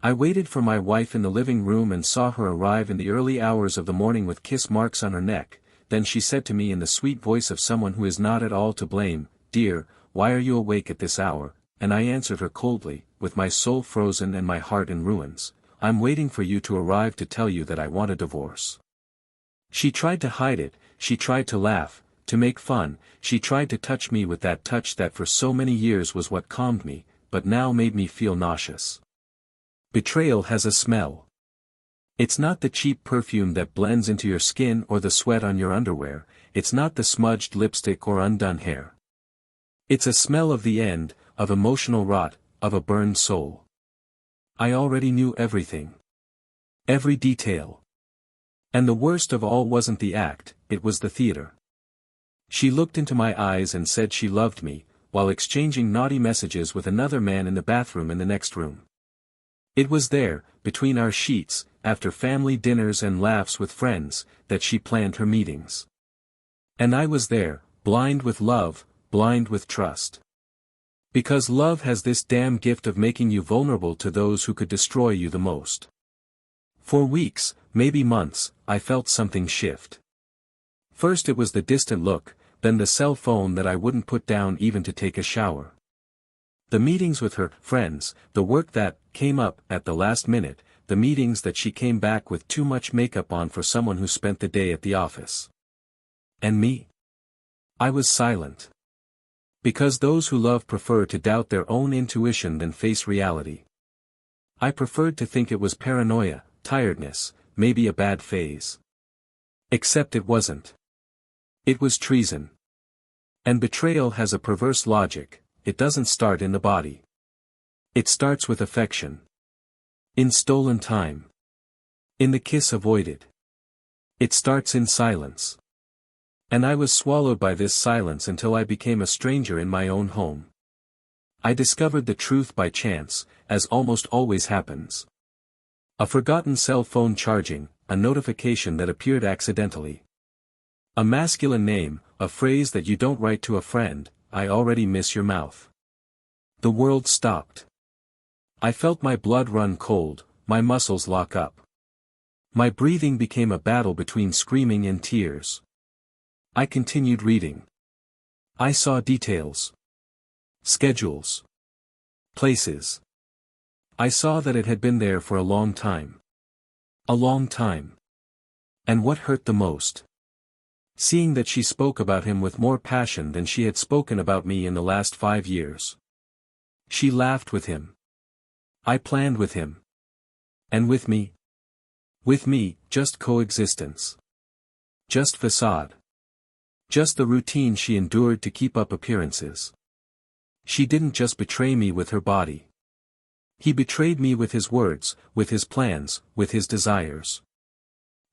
I waited for my wife in the living room and saw her arrive in the early hours of the morning with kiss marks on her neck. Then she said to me in the sweet voice of someone who is not at all to blame, "Dear, why are you awake at this hour?" And I answered her coldly, with my soul frozen and my heart in ruins, "I'm waiting for you to arrive to tell you that I want a divorce." She tried to hide it, she tried to laugh, to make fun, she tried to touch me with that touch that for so many years was what calmed me, but now made me feel nauseous. Betrayal has a smell. It's not the cheap perfume that blends into your skin or the sweat on your underwear, it's not the smudged lipstick or undone hair. It's a smell of the end, of emotional rot, of a burned soul. I already knew everything. Every detail. And the worst of all wasn't the act, it was the theater. She looked into my eyes and said she loved me, while exchanging naughty messages with another man in the bathroom in the next room. It was there, between our sheets, after family dinners and laughs with friends, that she planned her meetings. And I was there, blind with love, blind with trust. Because love has this damn gift of making you vulnerable to those who could destroy you the most. For weeks, maybe months, I felt something shift. First it was the distant look, then the cell phone that I wouldn't put down even to take a shower. The meetings with her friends, the work that came up at the last minute, the meetings that she came back with too much makeup on for someone who spent the day at the office. And me? I was silent. Because those who love prefer to doubt their own intuition than face reality. I preferred to think it was paranoia, tiredness, maybe a bad phase. Except it wasn't. It was treason. And betrayal has a perverse logic. It doesn't start in the body. It starts with affection. In stolen time. In the kiss avoided. It starts in silence. And I was swallowed by this silence until I became a stranger in my own home. I discovered the truth by chance, as almost always happens. A forgotten cell phone charging, a notification that appeared accidentally. A masculine name, a phrase that you don't write to a friend, "I already miss your mouth." The world stopped. I felt my blood run cold, my muscles lock up. My breathing became a battle between screaming and tears. I continued reading. I saw details. Schedules. Places. I saw that it had been there for a long time. A long time. And what hurt the most? Seeing that she spoke about him with more passion than she had spoken about me in the last 5 years. She laughed with him. I planned with him. And with me? With me, just coexistence. Just facade. Just the routine she endured to keep up appearances. She didn't just betray me with her body. He betrayed me with his words, with his plans, with his desires.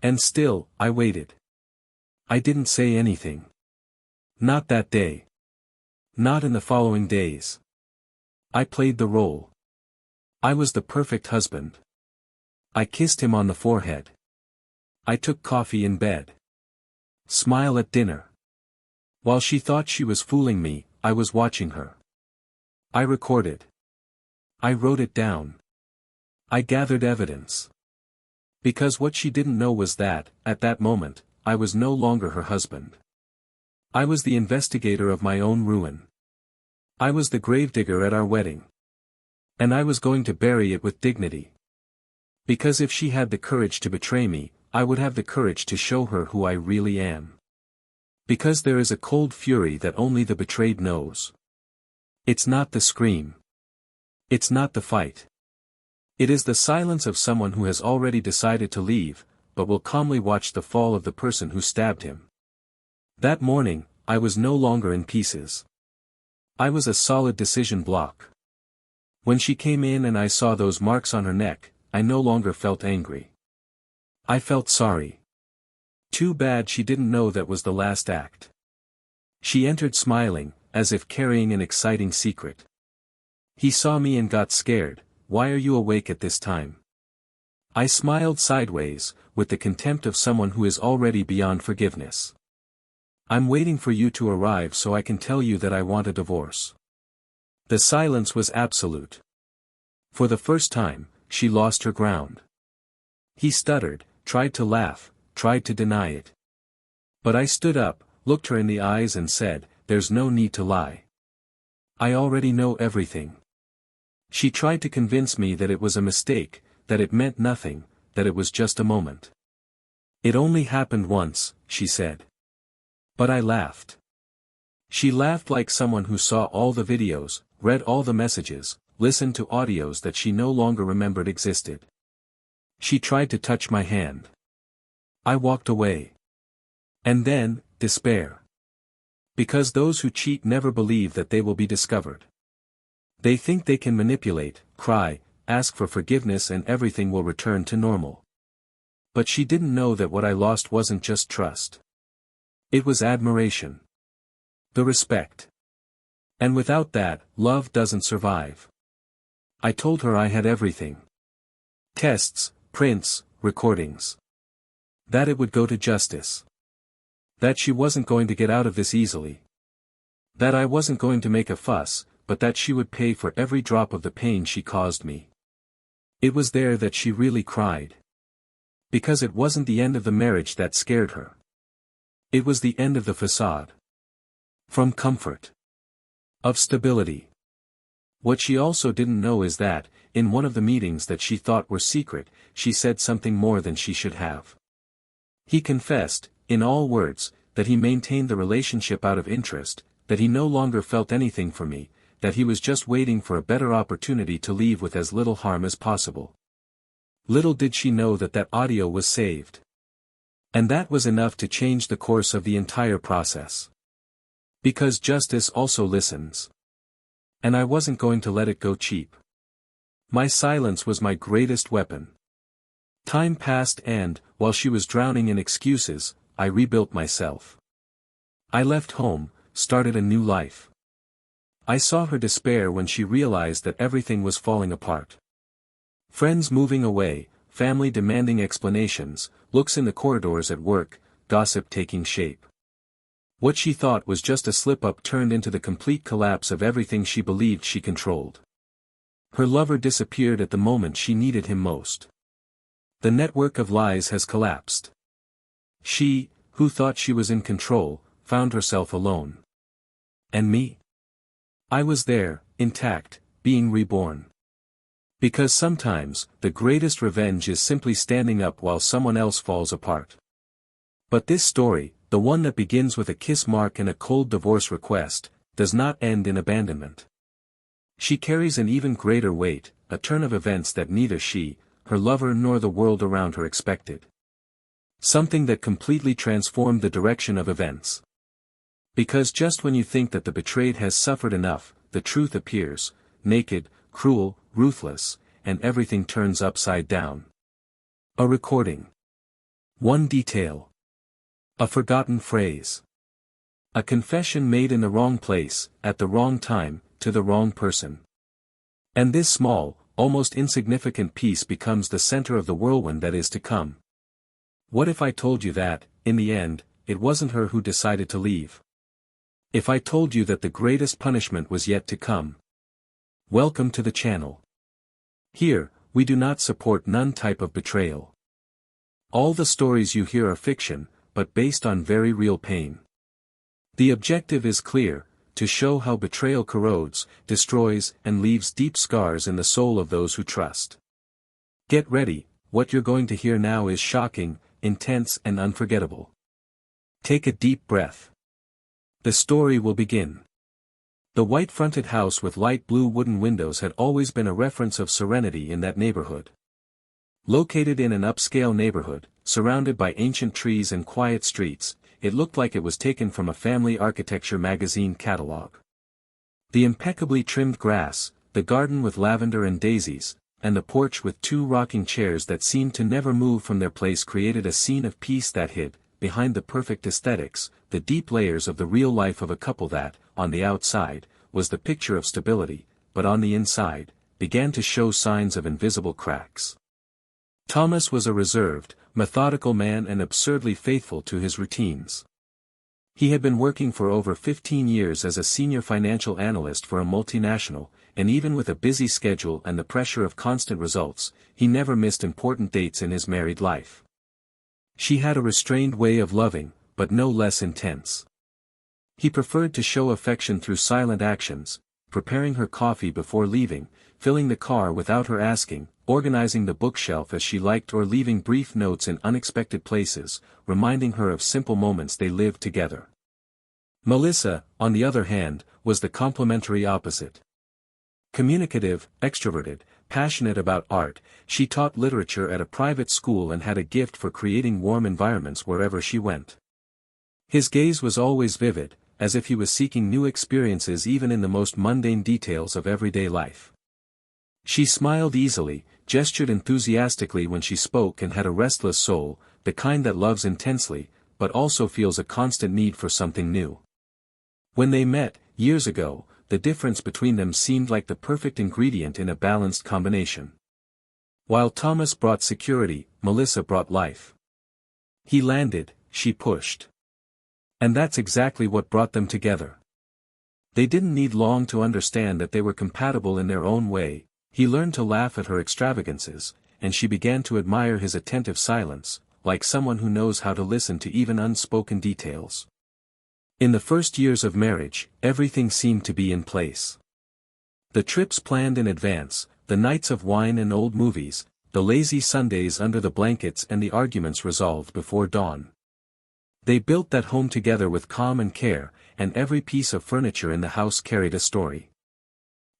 And still, I waited. I didn't say anything. Not that day. Not in the following days. I played the role. I was the perfect husband. I kissed him on the forehead. I took coffee in bed. Smile at dinner. While she thought she was fooling me, I was watching her. I recorded. I wrote it down. I gathered evidence. Because what she didn't know was that, at that moment, I was no longer her husband. I was the investigator of my own ruin. I was the gravedigger at our wedding. And I was going to bury it with dignity. Because if she had the courage to betray me, I would have the courage to show her who I really am. Because there is a cold fury that only the betrayed knows. It's not the scream. It's not the fight. It is the silence of someone who has already decided to leave, but will calmly watch the fall of the person who stabbed him. That morning, I was no longer in pieces. I was a solid decision block. When she came in and I saw those marks on her neck, I no longer felt angry. I felt sorry. Too bad she didn't know that was the last act. She entered smiling, as if carrying an exciting secret. He saw me and got scared. "Why are you awake at this time?" I smiled sideways, with the contempt of someone who is already beyond forgiveness. "I'm waiting for you to arrive so I can tell you that I want a divorce." The silence was absolute. For the first time, she lost her ground. He stuttered, tried to laugh, tried to deny it. But I stood up, looked her in the eyes and said, "There's no need to lie. I already know everything." She tried to convince me that it was a mistake, that it meant nothing, that it was just a moment. "It only happened once," she said. But I laughed. She laughed like someone who saw all the videos, read all the messages, listened to audios that she no longer remembered existed. She tried to touch my hand. I walked away. And then, despair. Because those who cheat never believe that they will be discovered. They think they can manipulate, cry, ask for forgiveness and everything will return to normal. But she didn't know that what I lost wasn't just trust. It was admiration. The respect. And without that, love doesn't survive. I told her I had everything. Tests, prints, recordings. That it would go to justice. That she wasn't going to get out of this easily. That I wasn't going to make a fuss, but that she would pay for every drop of the pain she caused me. It was there that she really cried. Because it wasn't the end of the marriage that scared her. It was the end of the facade. From comfort. Of stability. What she also didn't know is that, in one of the meetings that she thought were secret, she said something more than she should have. He confessed, in all words, that he maintained the relationship out of interest, that he no longer felt anything for me, that he was just waiting for a better opportunity to leave with as little harm as possible. Little did she know that that audio was saved. And that was enough to change the course of the entire process. Because justice also listens. And I wasn't going to let it go cheap. My silence was my greatest weapon. Time passed and, while she was drowning in excuses, I rebuilt myself. I left home, started a new life. I saw her despair when she realized that everything was falling apart. Friends moving away, family demanding explanations, looks in the corridors at work, gossip taking shape. What she thought was just a slip-up turned into the complete collapse of everything she believed she controlled. Her lover disappeared at the moment she needed him most. The network of lies has collapsed. She, who thought she was in control, found herself alone. And me? I was there, intact, being reborn. Because sometimes, the greatest revenge is simply standing up while someone else falls apart. But this story, the one that begins with a kiss mark and a cold divorce request, does not end in abandonment. She carries an even greater weight, a turn of events that neither she, her lover nor the world around her expected. Something that completely transformed the direction of events. Because just when you think that the betrayed has suffered enough, the truth appears, naked, cruel, ruthless, and everything turns upside down. A recording. One detail. A forgotten phrase. A confession made in the wrong place, at the wrong time, to the wrong person. And this small, almost insignificant piece becomes the center of the whirlwind that is to come. What if I told you that, in the end, it wasn't her who decided to leave? If I told you that the greatest punishment was yet to come? Welcome to the channel. Here, we do not support none type of betrayal. All the stories you hear are fiction, but based on very real pain. The objective is clear, to show how betrayal corrodes, destroys, and leaves deep scars in the soul of those who trust. Get ready, what you're going to hear now is shocking, intense and unforgettable. Take a deep breath. The story will begin. The white-fronted house with light blue wooden windows had always been a reference of serenity in that neighborhood. Located in an upscale neighborhood, surrounded by ancient trees and quiet streets, it looked like it was taken from a family architecture magazine catalog. The impeccably trimmed grass, the garden with lavender and daisies, and the porch with two rocking chairs that seemed to never move from their place created a scene of peace that hid, behind the perfect aesthetics, the deep layers of the real life of a couple that, on the outside, was the picture of stability, but on the inside, began to show signs of invisible cracks. Thomas was a reserved, methodical man and absurdly faithful to his routines. He had been working for over 15 years as a senior financial analyst for a multinational, and even with a busy schedule and the pressure of constant results, he never missed important dates in his married life. She had a restrained way of loving, but no less intense. He preferred to show affection through silent actions, preparing her coffee before leaving, filling the car without her asking, organizing the bookshelf as she liked, or leaving brief notes in unexpected places, reminding her of simple moments they lived together. Melissa, on the other hand, was the complementary opposite. Communicative, extroverted, passionate about art, she taught literature at a private school and had a gift for creating warm environments wherever she went. His gaze was always vivid, as if he was seeking new experiences even in the most mundane details of everyday life. She smiled easily, gestured enthusiastically when she spoke, and had a restless soul, the kind that loves intensely, but also feels a constant need for something new. When they met, years ago, the difference between them seemed like the perfect ingredient in a balanced combination. While Thomas brought security, Melissa brought life. He landed, she pushed. And that's exactly what brought them together. They didn't need long to understand that they were compatible in their own way. He learned to laugh at her extravagances, and she began to admire his attentive silence, like someone who knows how to listen to even unspoken details. In the first years of marriage, everything seemed to be in place. The trips planned in advance, the nights of wine and old movies, the lazy Sundays under the blankets, and the arguments resolved before dawn. They built that home together with calm and care, and every piece of furniture in the house carried a story.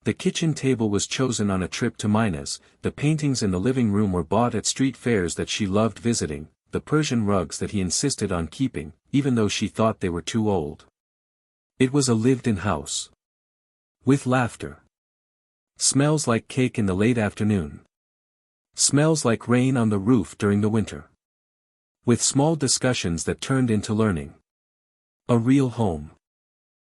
The kitchen table was chosen on a trip to Minas, the paintings in the living room were bought at street fairs that she loved visiting, the Persian rugs that he insisted on keeping, even though she thought they were too old. It was a lived-in house. With laughter. Smells like cake in the late afternoon. Smells like rain on the roof during the winter. With small discussions that turned into learning. A real home.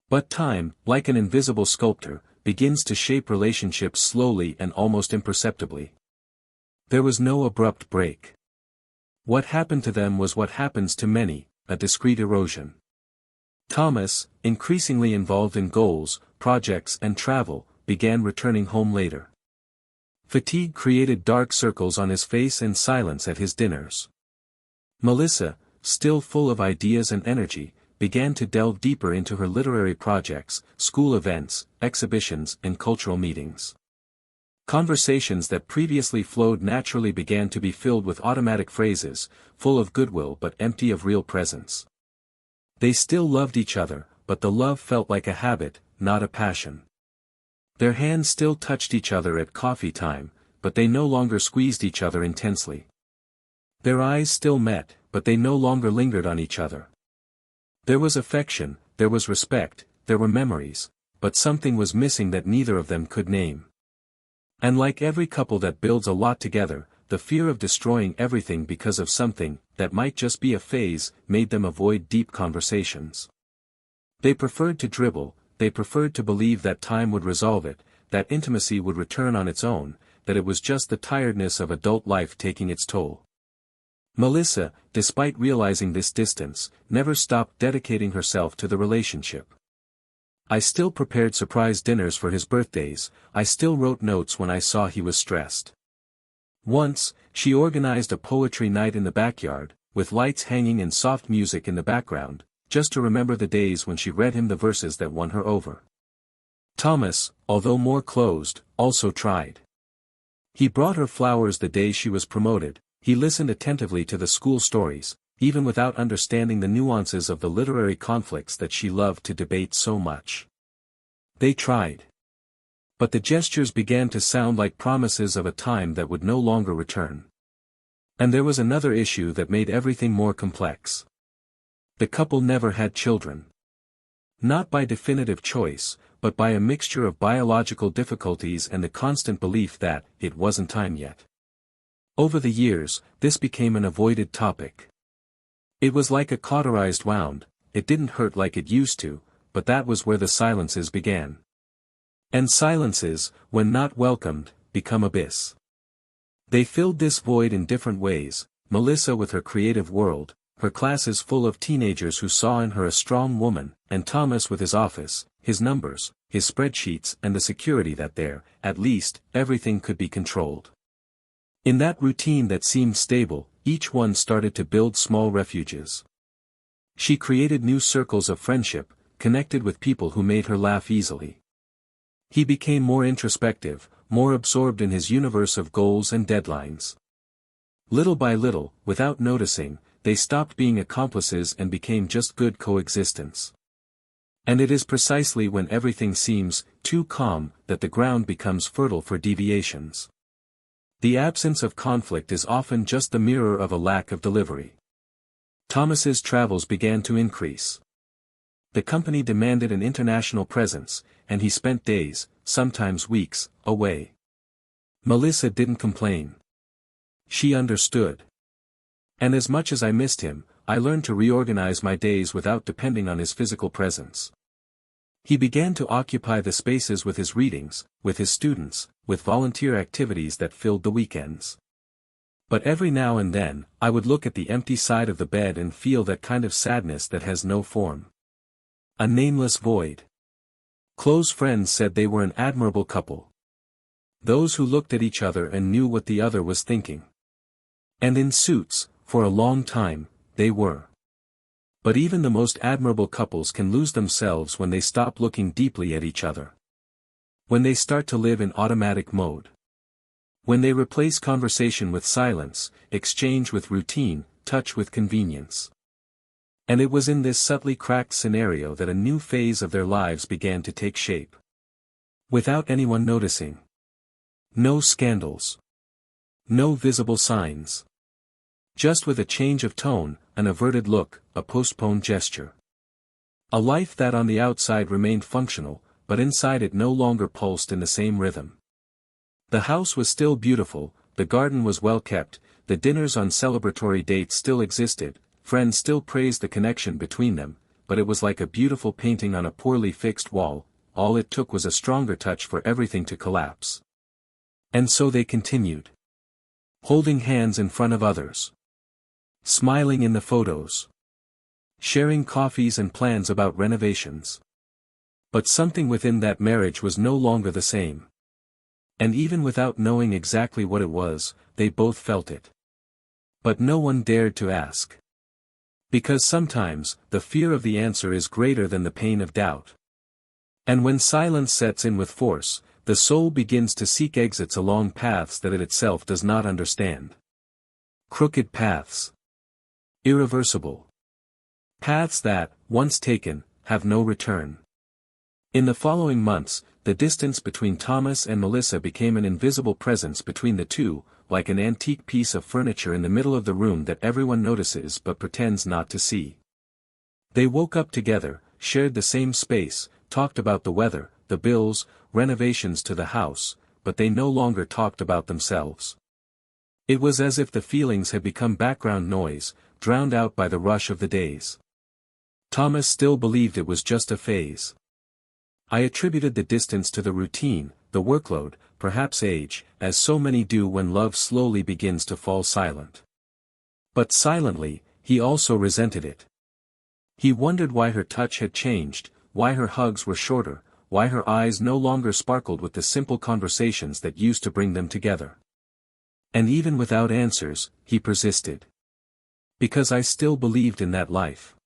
But time, like an invisible sculptor, begins to shape relationships slowly and almost imperceptibly. There was no abrupt break. What happened to them was what happens to many, a discreet erosion. Thomas, increasingly involved in goals, projects and travel, began returning home later. Fatigue created dark circles on his face and silence at his dinners. Melissa, still full of ideas and energy, began to delve deeper into her literary projects, school events, exhibitions and cultural meetings. Conversations that previously flowed naturally began to be filled with automatic phrases, full of goodwill but empty of real presence. They still loved each other, but the love felt like a habit, not a passion. Their hands still touched each other at coffee time, but they no longer squeezed each other intensely. Their eyes still met, but they no longer lingered on each other. There was affection, there was respect, there were memories, but something was missing that neither of them could name. And like every couple that builds a lot together, the fear of destroying everything because of something that might just be a phase made them avoid deep conversations. They preferred to dribble, they preferred to believe that time would resolve it, that intimacy would return on its own, that it was just the tiredness of adult life taking its toll. Melissa, despite realizing this distance, never stopped dedicating herself to the relationship. I still prepared surprise dinners for his birthdays, I still wrote notes when I saw he was stressed. Once, she organized a poetry night in the backyard, with lights hanging and soft music in the background, just to remember the days when she read him the verses that won her over. Thomas, although more closed, also tried. He brought her flowers the day she was promoted, he listened attentively to the school stories, even without understanding the nuances of the literary conflicts that she loved to debate so much. They tried. But the gestures began to sound like promises of a time that would no longer return. And there was another issue that made everything more complex. The couple never had children. Not by definitive choice, but by a mixture of biological difficulties and the constant belief that it wasn't time yet. Over the years, this became an avoided topic. It was like a cauterized wound, it didn't hurt like it used to, but that was where the silences began. And silences, when not welcomed, become abyss. They filled this void in different ways, Melissa with her creative world, her classes full of teenagers who saw in her a strong woman, and Thomas with his office, his numbers, his spreadsheets and the security that there, at least, everything could be controlled. In that routine that seemed stable, each one started to build small refuges. She created new circles of friendship, connected with people who made her laugh easily. He became more introspective, more absorbed in his universe of goals and deadlines. Little by little, without noticing, they stopped being accomplices and became just good coexistence. And it is precisely when everything seems too calm that the ground becomes fertile for deviations. The absence of conflict is often just the mirror of a lack of delivery. Thomas's travels began to increase. The company demanded an international presence, and he spent days, sometimes weeks, away. Melissa didn't complain. She understood. And as much as I missed him, I learned to reorganize my days without depending on his physical presence. He began to occupy the spaces with his readings, with his students, with volunteer activities that filled the weekends. But every now and then, I would look at the empty side of the bed and feel that kind of sadness that has no form. A nameless void. Close friends said they were an admirable couple. Those who looked at each other and knew what the other was thinking. And in suits, for a long time, they were. But even the most admirable couples can lose themselves when they stop looking deeply at each other. When they start to live in automatic mode. When they replace conversation with silence, exchange with routine, touch with convenience. And it was in this subtly cracked scenario that a new phase of their lives began to take shape. Without anyone noticing. No scandals. No visible signs. Just with a change of tone, an averted look, a postponed gesture. A life that on the outside remained functional, but inside it no longer pulsed in the same rhythm. The house was still beautiful, the garden was well kept, the dinners on celebratory dates still existed, friends still praised the connection between them, but it was like a beautiful painting on a poorly fixed wall, all it took was a stronger touch for everything to collapse. And so they continued. Holding hands in front of others. Smiling in the photos. Sharing coffees and plans about renovations. But something within that marriage was no longer the same. And even without knowing exactly what it was, they both felt it. But no one dared to ask. Because sometimes, the fear of the answer is greater than the pain of doubt. And when silence sets in with force, the soul begins to seek exits along paths that it itself does not understand. Crooked paths. Irreversible. Paths that, once taken, have no return. In the following months, the distance between Thomas and Melissa became an invisible presence between the two, like an antique piece of furniture in the middle of the room that everyone notices but pretends not to see. They woke up together, shared the same space, talked about the weather, the bills, renovations to the house, but they no longer talked about themselves. It was as if the feelings had become background noise, drowned out by the rush of the days. Thomas still believed it was just a phase. I attributed the distance to the routine, the workload, perhaps age, as so many do when love slowly begins to fall silent. But silently, he also resented it. He wondered why her touch had changed, why her hugs were shorter, why her eyes no longer sparkled with the simple conversations that used to bring them together. And even without answers, he persisted. Because I still believed in that life.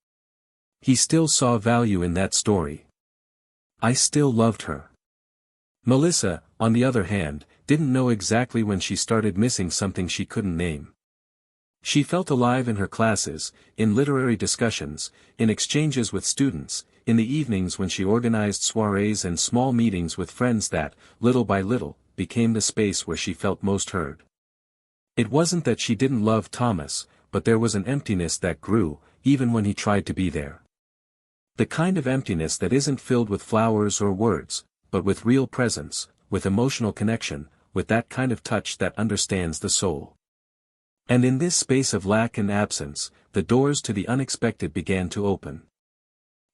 He still saw value in that story. I still loved her. Melissa, on the other hand, didn't know exactly when she started missing something she couldn't name. She felt alive in her classes, in literary discussions, in exchanges with students, in the evenings when she organized soirees and small meetings with friends that, little by little, became the space where she felt most heard. It wasn't that she didn't love Thomas, but there was an emptiness that grew, even when he tried to be there. The kind of emptiness that isn't filled with flowers or words, but with real presence, with emotional connection, with that kind of touch that understands the soul. And in this space of lack and absence, the doors to the unexpected began to open.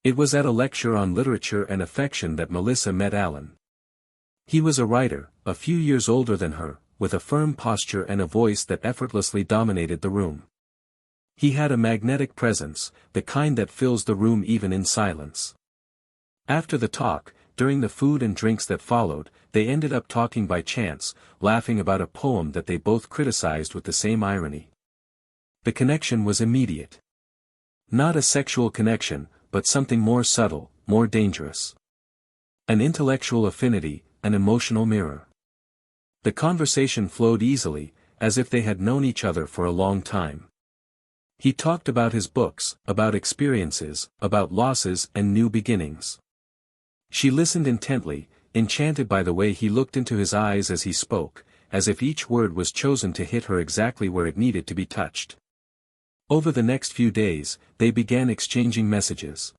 It was at a lecture on literature and affection that Melissa met Alan. He was a writer, a few years older than her, with a firm posture and a voice that effortlessly dominated the room. He had a magnetic presence, the kind that fills the room even in silence. After the talk, during the food and drinks that followed, they ended up talking by chance, laughing about a poem that they both criticized with the same irony. The connection was immediate. Not a sexual connection, but something more subtle, more dangerous. An intellectual affinity, an emotional mirror. The conversation flowed easily, as if they had known each other for a long time. He talked about his books, about experiences, about losses and new beginnings. She listened intently, enchanted by the way he looked into his eyes as he spoke, as if each word was chosen to hit her exactly where it needed to be touched. Over the next few days, they began exchanging messages.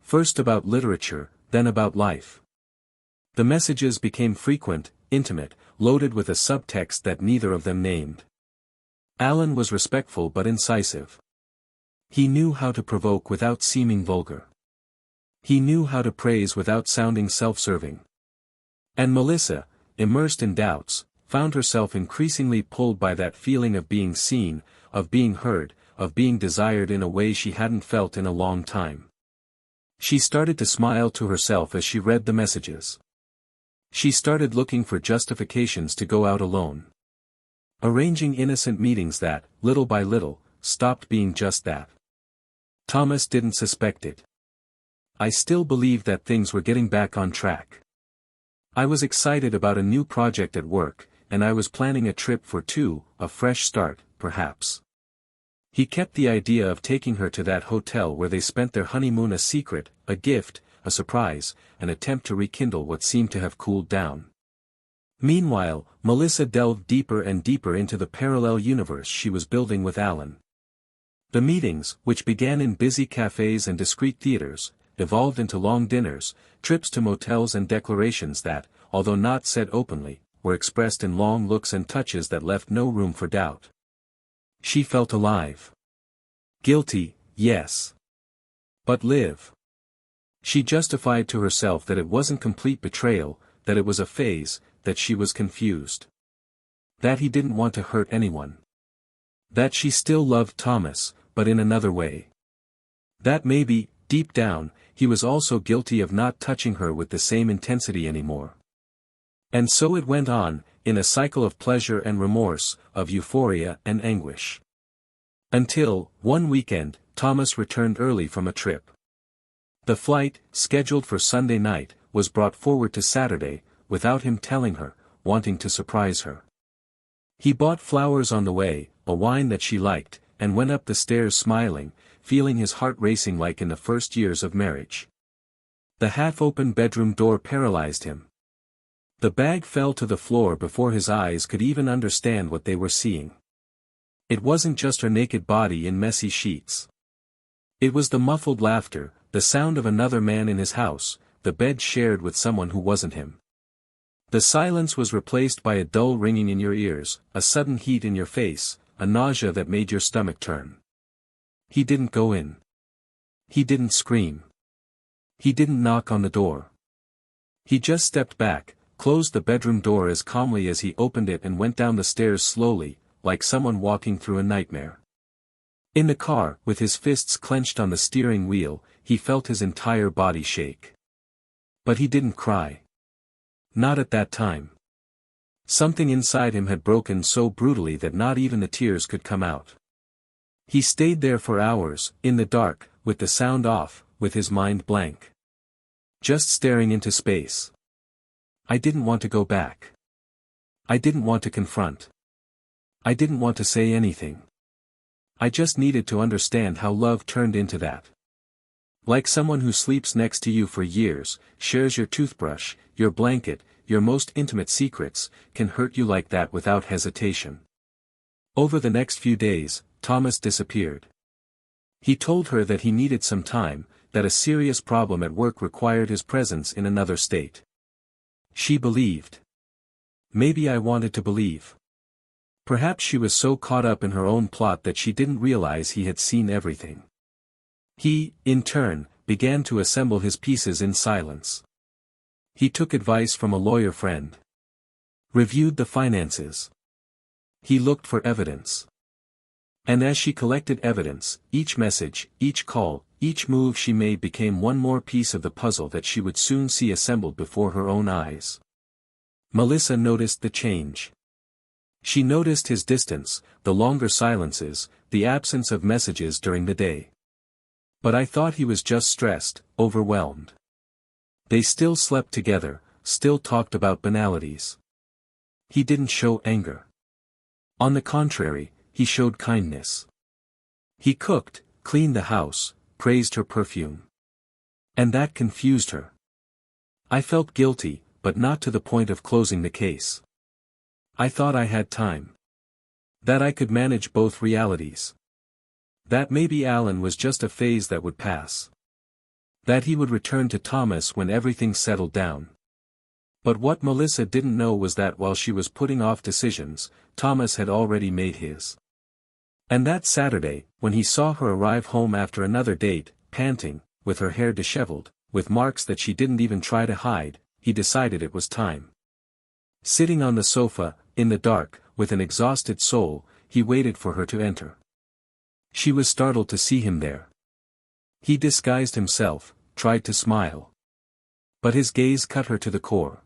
First about literature, then about life. The messages became frequent, intimate, loaded with a subtext that neither of them named. Alan was respectful but incisive. He knew how to provoke without seeming vulgar. He knew how to praise without sounding self-serving. And Melissa, immersed in doubts, found herself increasingly pulled by that feeling of being seen, of being heard, of being desired in a way she hadn't felt in a long time. She started to smile to herself as she read the messages. She started looking for justifications to go out alone. Arranging innocent meetings that, little by little, stopped being just that. Thomas didn't suspect it. I still believed that things were getting back on track. I was excited about a new project at work, and I was planning a trip for two, a fresh start, perhaps. He kept the idea of taking her to that hotel where they spent their honeymoon a secret, a gift, a surprise, an attempt to rekindle what seemed to have cooled down. Meanwhile, Melissa delved deeper and deeper into the parallel universe she was building with Alan. The meetings, which began in busy cafes and discreet theaters, evolved into long dinners, trips to motels and declarations that, although not said openly, were expressed in long looks and touches that left no room for doubt. She felt alive. Guilty, yes. But live. She justified to herself that it wasn't complete betrayal, that it was a phase, that she was confused. That he didn't want to hurt anyone. That she still loved Thomas, but in another way. That maybe, deep down, he was also guilty of not touching her with the same intensity anymore. And so it went on, in a cycle of pleasure and remorse, of euphoria and anguish. Until, one weekend, Thomas returned early from a trip. The flight, scheduled for Sunday night, was brought forward to Saturday, without him telling her, wanting to surprise her. He bought flowers on the way, a wine that she liked, and went up the stairs smiling, feeling his heart racing like in the first years of marriage. The half-open bedroom door paralyzed him. The bag fell to the floor before his eyes could even understand what they were seeing. It wasn't just her naked body in messy sheets. It was the muffled laughter, the sound of another man in his house, the bed shared with someone who wasn't him. The silence was replaced by a dull ringing in your ears, a sudden heat in your face, a nausea that made your stomach turn. He didn't go in. He didn't scream. He didn't knock on the door. He just stepped back, closed the bedroom door as calmly as he opened it and went down the stairs slowly, like someone walking through a nightmare. In the car, with his fists clenched on the steering wheel, he felt his entire body shake. But he didn't cry. Not at that time. Something inside him had broken so brutally that not even the tears could come out. He stayed there for hours, in the dark, with the sound off, with his mind blank. Just staring into space. I didn't want to go back. I didn't want to confront. I didn't want to say anything. I just needed to understand how love turned into that. Like someone who sleeps next to you for years, shares your toothbrush, your blanket, your most intimate secrets, can hurt you like that without hesitation. Over the next few days, Thomas disappeared. He told her that he needed some time, that a serious problem at work required his presence in another state. She believed. Maybe I wanted to believe. Perhaps she was so caught up in her own plot that she didn't realize he had seen everything. He, in turn, began to assemble his pieces in silence. He took advice from a lawyer friend. Reviewed the finances. He looked for evidence. And as she collected evidence, each message, each call, each move she made became one more piece of the puzzle that she would soon see assembled before her own eyes. Melissa noticed the change. She noticed his distance, the longer silences, the absence of messages during the day. But I thought he was just stressed, overwhelmed. They still slept together, still talked about banalities. He didn't show anger. On the contrary, he showed kindness. He cooked, cleaned the house, praised her perfume. And that confused her. I felt guilty, but not to the point of closing the case. I thought I had time. That I could manage both realities. That maybe Alan was just a phase that would pass. That he would return to Thomas when everything settled down. But what Melissa didn't know was that while she was putting off decisions, Thomas had already made his. And that Saturday, when he saw her arrive home after another date, panting, with her hair disheveled, with marks that she didn't even try to hide, he decided it was time. Sitting on the sofa, in the dark, with an exhausted soul, he waited for her to enter. She was startled to see him there. He disguised himself, tried to smile. But his gaze cut her to the core.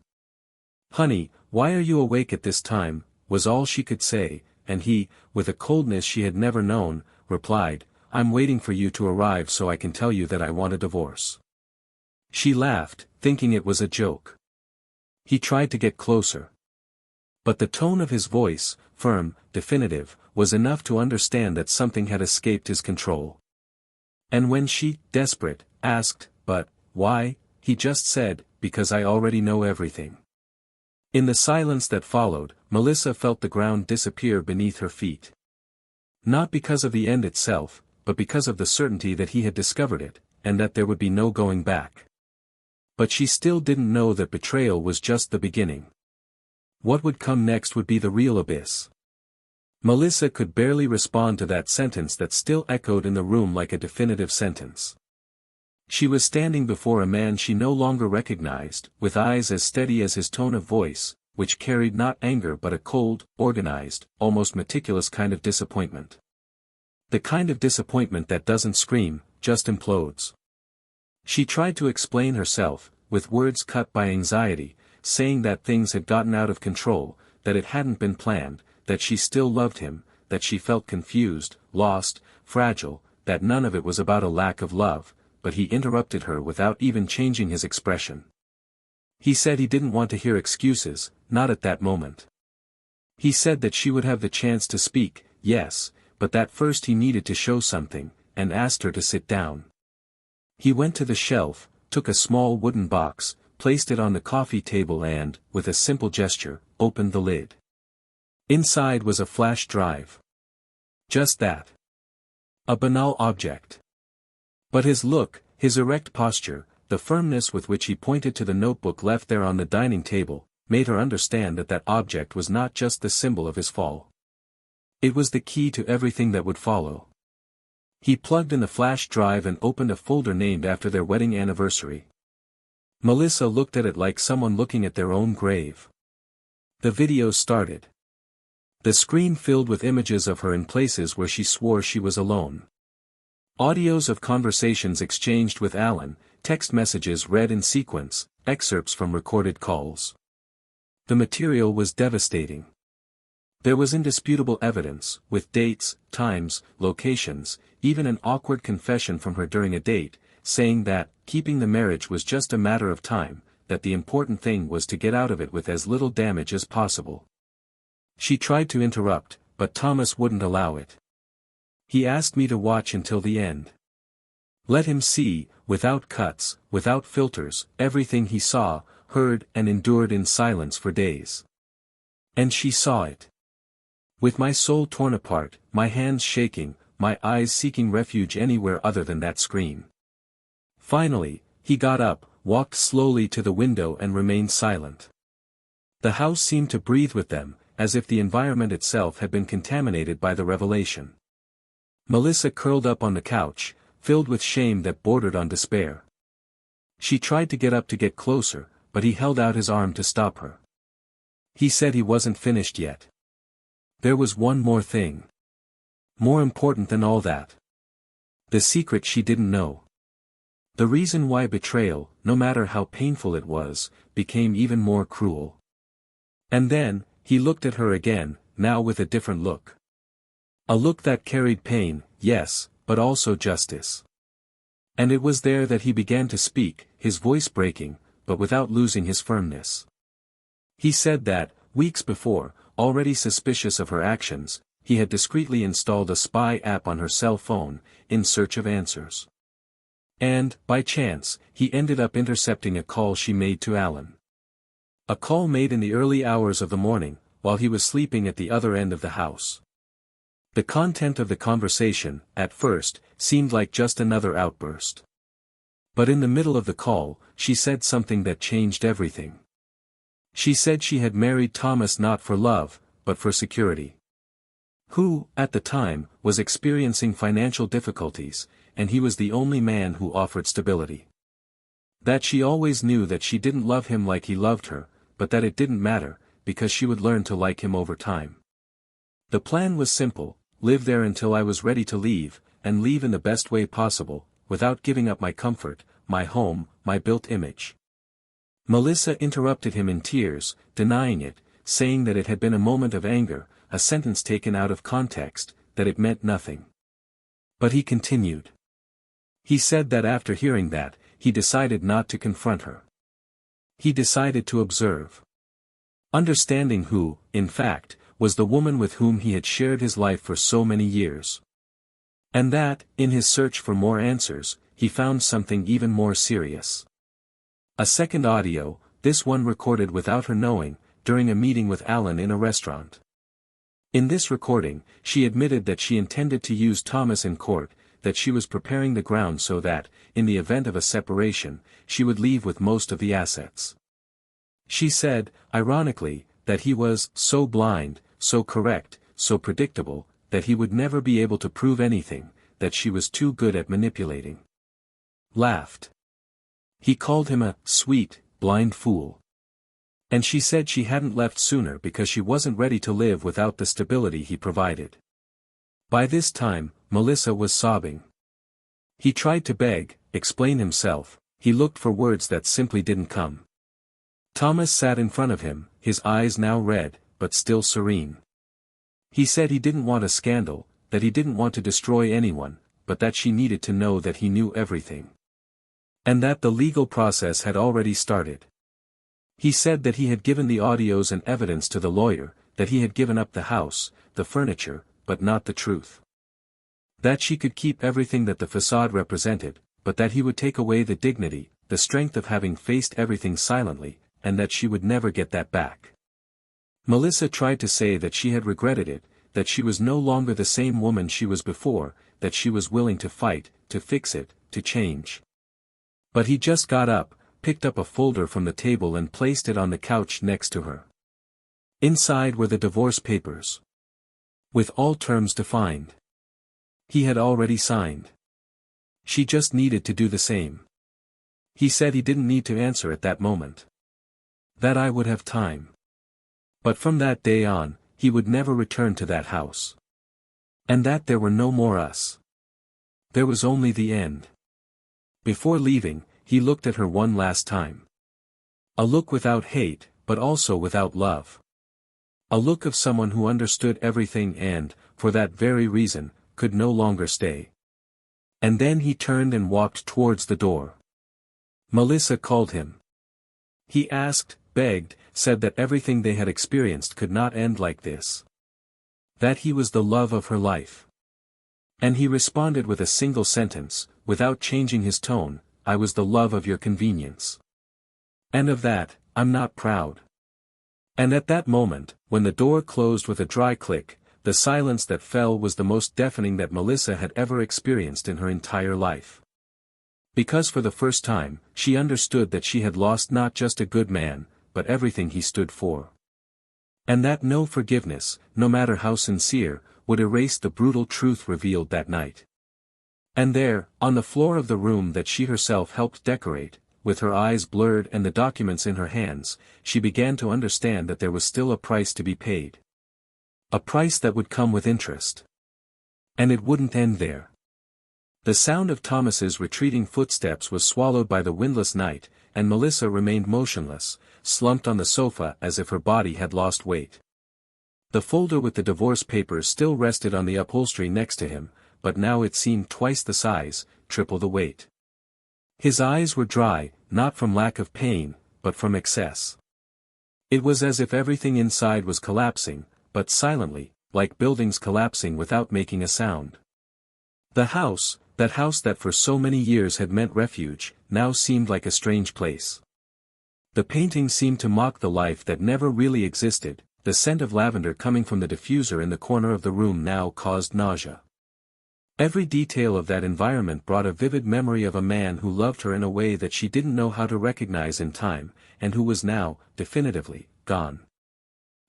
"Honey, why are you awake at this time?" was all she could say, and he, with a coldness she had never known, replied, "I'm waiting for you to arrive so I can tell you that I want a divorce." She laughed, thinking it was a joke. He tried to get closer. But the tone of his voice, firm, definitive, was enough to understand that something had escaped his control. And when she, desperate, asked, "But, why?" he just said, "Because I already know everything." In the silence that followed, Melissa felt the ground disappear beneath her feet. Not because of the end itself, but because of the certainty that he had discovered it, and that there would be no going back. But she still didn't know that betrayal was just the beginning. What would come next would be the real abyss. Melissa could barely respond to that sentence that still echoed in the room like a definitive sentence. She was standing before a man she no longer recognized, with eyes as steady as his tone of voice, which carried not anger but a cold, organized, almost meticulous kind of disappointment. The kind of disappointment that doesn't scream, just implodes. She tried to explain herself, with words cut by anxiety, saying that things had gotten out of control, that it hadn't been planned, that she still loved him, that she felt confused, lost, fragile, that none of it was about a lack of love, but he interrupted her without even changing his expression. He said he didn't want to hear excuses, not at that moment. He said that she would have the chance to speak, yes, but that first he needed to show something, and asked her to sit down. He went to the shelf, took a small wooden box, placed it on the coffee table and, with a simple gesture, opened the lid. Inside was a flash drive. Just that. A banal object. But his look, his erect posture, the firmness with which he pointed to the notebook left there on the dining table, made her understand that that object was not just the symbol of his fall. It was the key to everything that would follow. He plugged in the flash drive and opened a folder named after their wedding anniversary. Melissa looked at it like someone looking at their own grave. The video started. The screen filled with images of her in places where she swore she was alone. Audios of conversations exchanged with Alan, text messages read in sequence, excerpts from recorded calls. The material was devastating. There was indisputable evidence, with dates, times, locations, even an awkward confession from her during a date, saying that, keeping the marriage was just a matter of time, that the important thing was to get out of it with as little damage as possible. She tried to interrupt, but Thomas wouldn't allow it. He asked me to watch until the end. Let him see, without cuts, without filters, everything he saw, heard and endured in silence for days. And she saw it. With my soul torn apart, my hands shaking, my eyes seeking refuge anywhere other than that screen. Finally, he got up, walked slowly to the window and remained silent. The house seemed to breathe with them, as if the environment itself had been contaminated by the revelation. Melissa curled up on the couch, filled with shame that bordered on despair. She tried to get up to get closer, but he held out his arm to stop her. He said he wasn't finished yet. There was one more thing. More important than all that. The secret she didn't know. The reason why betrayal, no matter how painful it was, became even more cruel. And then, he looked at her again, now with a different look. A look that carried pain, yes, but also justice. And it was there that he began to speak, his voice breaking, but without losing his firmness. He said that, weeks before, already suspicious of her actions, he had discreetly installed a spy app on her cell phone, in search of answers. And, by chance, he ended up intercepting a call she made to Alan. A call made in the early hours of the morning, while he was sleeping at the other end of the house. The content of the conversation, at first, seemed like just another outburst. But in the middle of the call, she said something that changed everything. She said she had married Thomas not for love, but for security. Who, at the time, was experiencing financial difficulties, and he was the only man who offered stability. That she always knew that she didn't love him like he loved her, but that it didn't matter, because she would learn to like him over time. The plan was simple: live there until I was ready to leave, and leave in the best way possible, without giving up my comfort, my home, my built image. Melissa interrupted him in tears, denying it, saying that it had been a moment of anger, a sentence taken out of context, that it meant nothing. But he continued. He said that after hearing that, he decided not to confront her. He decided to observe. Understanding who, in fact, was the woman with whom he had shared his life for so many years. And that, in his search for more answers, he found something even more serious. A second audio, this one recorded without her knowing, during a meeting with Alan in a restaurant. In this recording, she admitted that she intended to use Thomas in court, that she was preparing the ground so that, in the event of a separation, she would leave with most of the assets. She said, ironically, that he was so blind, so correct, so predictable, that he would never be able to prove anything, that she was too good at manipulating. Laughed. He called him a sweet, blind fool. And she said she hadn't left sooner because she wasn't ready to live without the stability he provided. By this time, Melissa was sobbing. He tried to beg, explain himself, he looked for words that simply didn't come. Thomas sat in front of him, his eyes now red, but still serene. He said he didn't want a scandal, that he didn't want to destroy anyone, but that she needed to know that he knew everything. And that the legal process had already started. He said that he had given the audios and evidence to the lawyer, that he had given up the house, the furniture, but not the truth. That she could keep everything that the facade represented, but that he would take away the dignity, the strength of having faced everything silently, and that she would never get that back. Melissa tried to say that she had regretted it, that she was no longer the same woman she was before, that she was willing to fight, to fix it, to change. But he just got up, picked up a folder from the table and placed it on the couch next to her. Inside were the divorce papers. With all terms defined. He had already signed. She just needed to do the same. He said he didn't need to answer at that moment. That I would have time. But from that day on, he would never return to that house. And that there were no more us. There was only the end. Before leaving, he looked at her one last time. A look without hate, but also without love. A look of someone who understood everything and, for that very reason, could no longer stay. And then he turned and walked towards the door. Melissa called him. He asked, begged, said that everything they had experienced could not end like this. That he was the love of her life. And he responded with a single sentence, without changing his tone, I was the love of your convenience. And of that, I'm not proud. And at that moment, when the door closed with a dry click, the silence that fell was the most deafening that Melissa had ever experienced in her entire life. Because for the first time, she understood that she had lost not just a good man, but everything he stood for. And that no forgiveness, no matter how sincere, would erase the brutal truth revealed that night. And there, on the floor of the room that she herself helped decorate, with her eyes blurred and the documents in her hands, she began to understand that there was still a price to be paid. A price that would come with interest. And it wouldn't end there. The sound of Thomas's retreating footsteps was swallowed by the windless night, and Melissa remained motionless, slumped on the sofa as if her body had lost weight. The folder with the divorce papers still rested on the upholstery next to him, but now it seemed twice the size, triple the weight. His eyes were dry, not from lack of pain, but from excess. It was as if everything inside was collapsing, but silently, like buildings collapsing without making a sound. The house, that house that for so many years had meant refuge, now seemed like a strange place. The painting seemed to mock the life that never really existed. The scent of lavender coming from the diffuser in the corner of the room now caused nausea. Every detail of that environment brought a vivid memory of a man who loved her in a way that she didn't know how to recognize in time, and who was now, definitively, gone.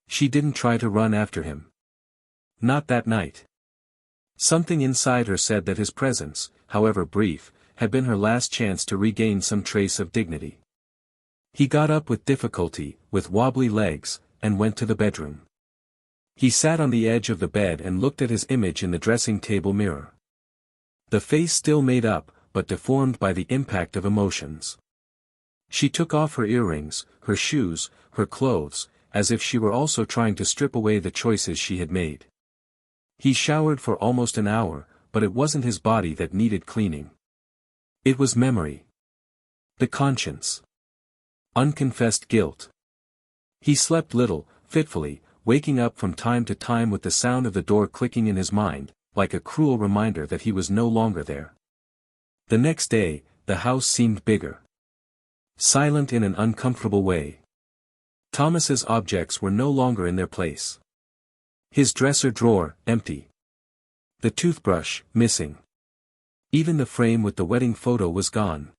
She didn't try to run after him. Not that night. Something inside her said that his presence, however brief, had been her last chance to regain some trace of dignity. He got up with difficulty, with wobbly legs, and went to the bedroom. He sat on the edge of the bed and looked at his image in the dressing table mirror. The face still made up, but deformed by the impact of emotions. She took off her earrings, her shoes, her clothes, as if she were also trying to strip away the choices she had made. He showered for almost an hour, but it wasn't his body that needed cleaning. It was memory. The conscience. Unconfessed guilt. He slept little, fitfully, waking up from time to time with the sound of the door clicking in his mind, like a cruel reminder that he was no longer there. The next day, the house seemed bigger. Silent in an uncomfortable way. Thomas's objects were no longer in their place. His dresser drawer, empty. The toothbrush, missing. Even the frame with the wedding photo was gone.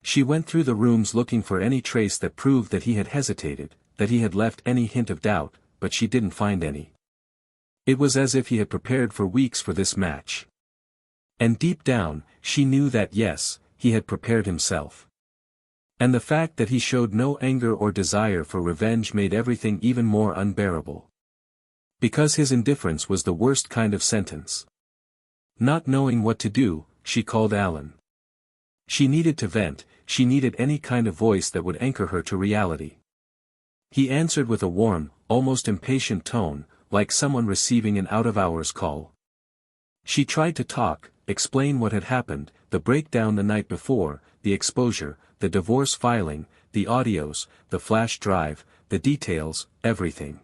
She went through the rooms looking for any trace that proved that he had hesitated, that he had left any hint of doubt, but she didn't find any. It was as if he had prepared for weeks for this match. And deep down, she knew that yes, he had prepared himself. And the fact that he showed no anger or desire for revenge made everything even more unbearable. Because his indifference was the worst kind of sentence. Not knowing what to do, she called Alan. She needed to vent, she needed any kind of voice that would anchor her to reality. He answered with a warm, almost impatient tone, like someone receiving an out-of-hours call. She tried to talk, explain what had happened, the breakdown the night before, the exposure, the divorce filing, the audios, the flash drive, the details, everything.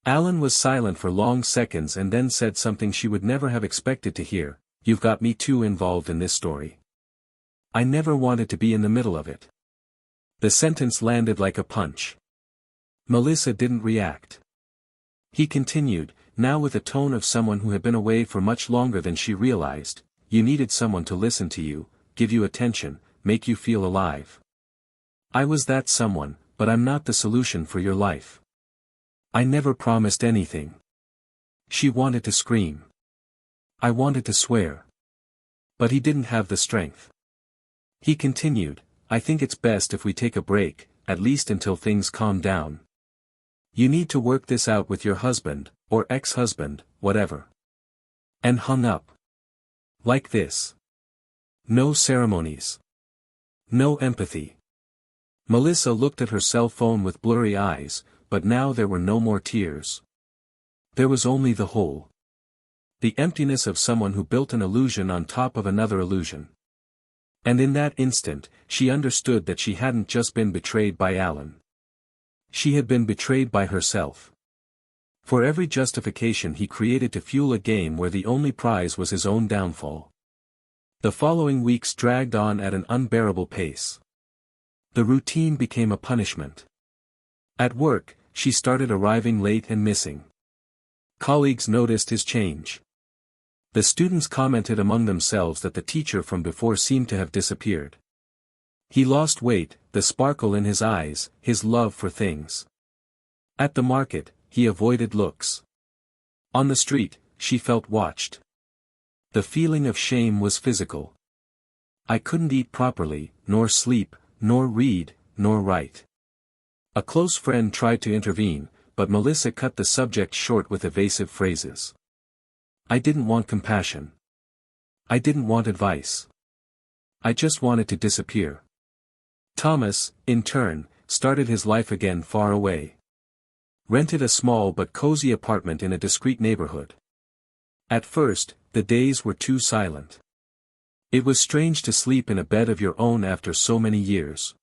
Alan was silent for long seconds and then said something she would never have expected to hear, "You've got me too involved in this story. I never wanted to be in the middle of it." The sentence landed like a punch. Melissa didn't react. He continued, now with a tone of someone who had been away for much longer than she realized, "You needed someone to listen to you, give you attention, make you feel alive. I was that someone, but I'm not the solution for your life. I never promised anything." She wanted to scream. "I wanted to swear." But he didn't have the strength. He continued, "I think it's best if we take a break, at least until things calm down. You need to work this out with your husband, or ex-husband, whatever." And hung up. Like this. No ceremonies. No empathy. Melissa looked at her cell phone with blurry eyes, but now there were no more tears. There was only the hole. The emptiness of someone who built an illusion on top of another illusion. And in that instant, she understood that she hadn't just been betrayed by Alan. She had been betrayed by herself. For every justification he created to fuel a game where the only prize was his own downfall. The following weeks dragged on at an unbearable pace. The routine became a punishment. At work, she started arriving late and missing. Colleagues noticed his change. The students commented among themselves that the teacher from before seemed to have disappeared. He lost weight, the sparkle in his eyes, his love for things. At the market, he avoided looks. On the street, she felt watched. The feeling of shame was physical. "I couldn't eat properly, nor sleep, nor read, nor write." A close friend tried to intervene, but Melissa cut the subject short with evasive phrases. "I didn't want compassion. I didn't want advice. I just wanted to disappear. Thomas, in turn, started his life again far away. Rented a small but cozy apartment in a discreet neighborhood. At first, the days were too silent. It was strange to sleep in a bed of your own after so many years.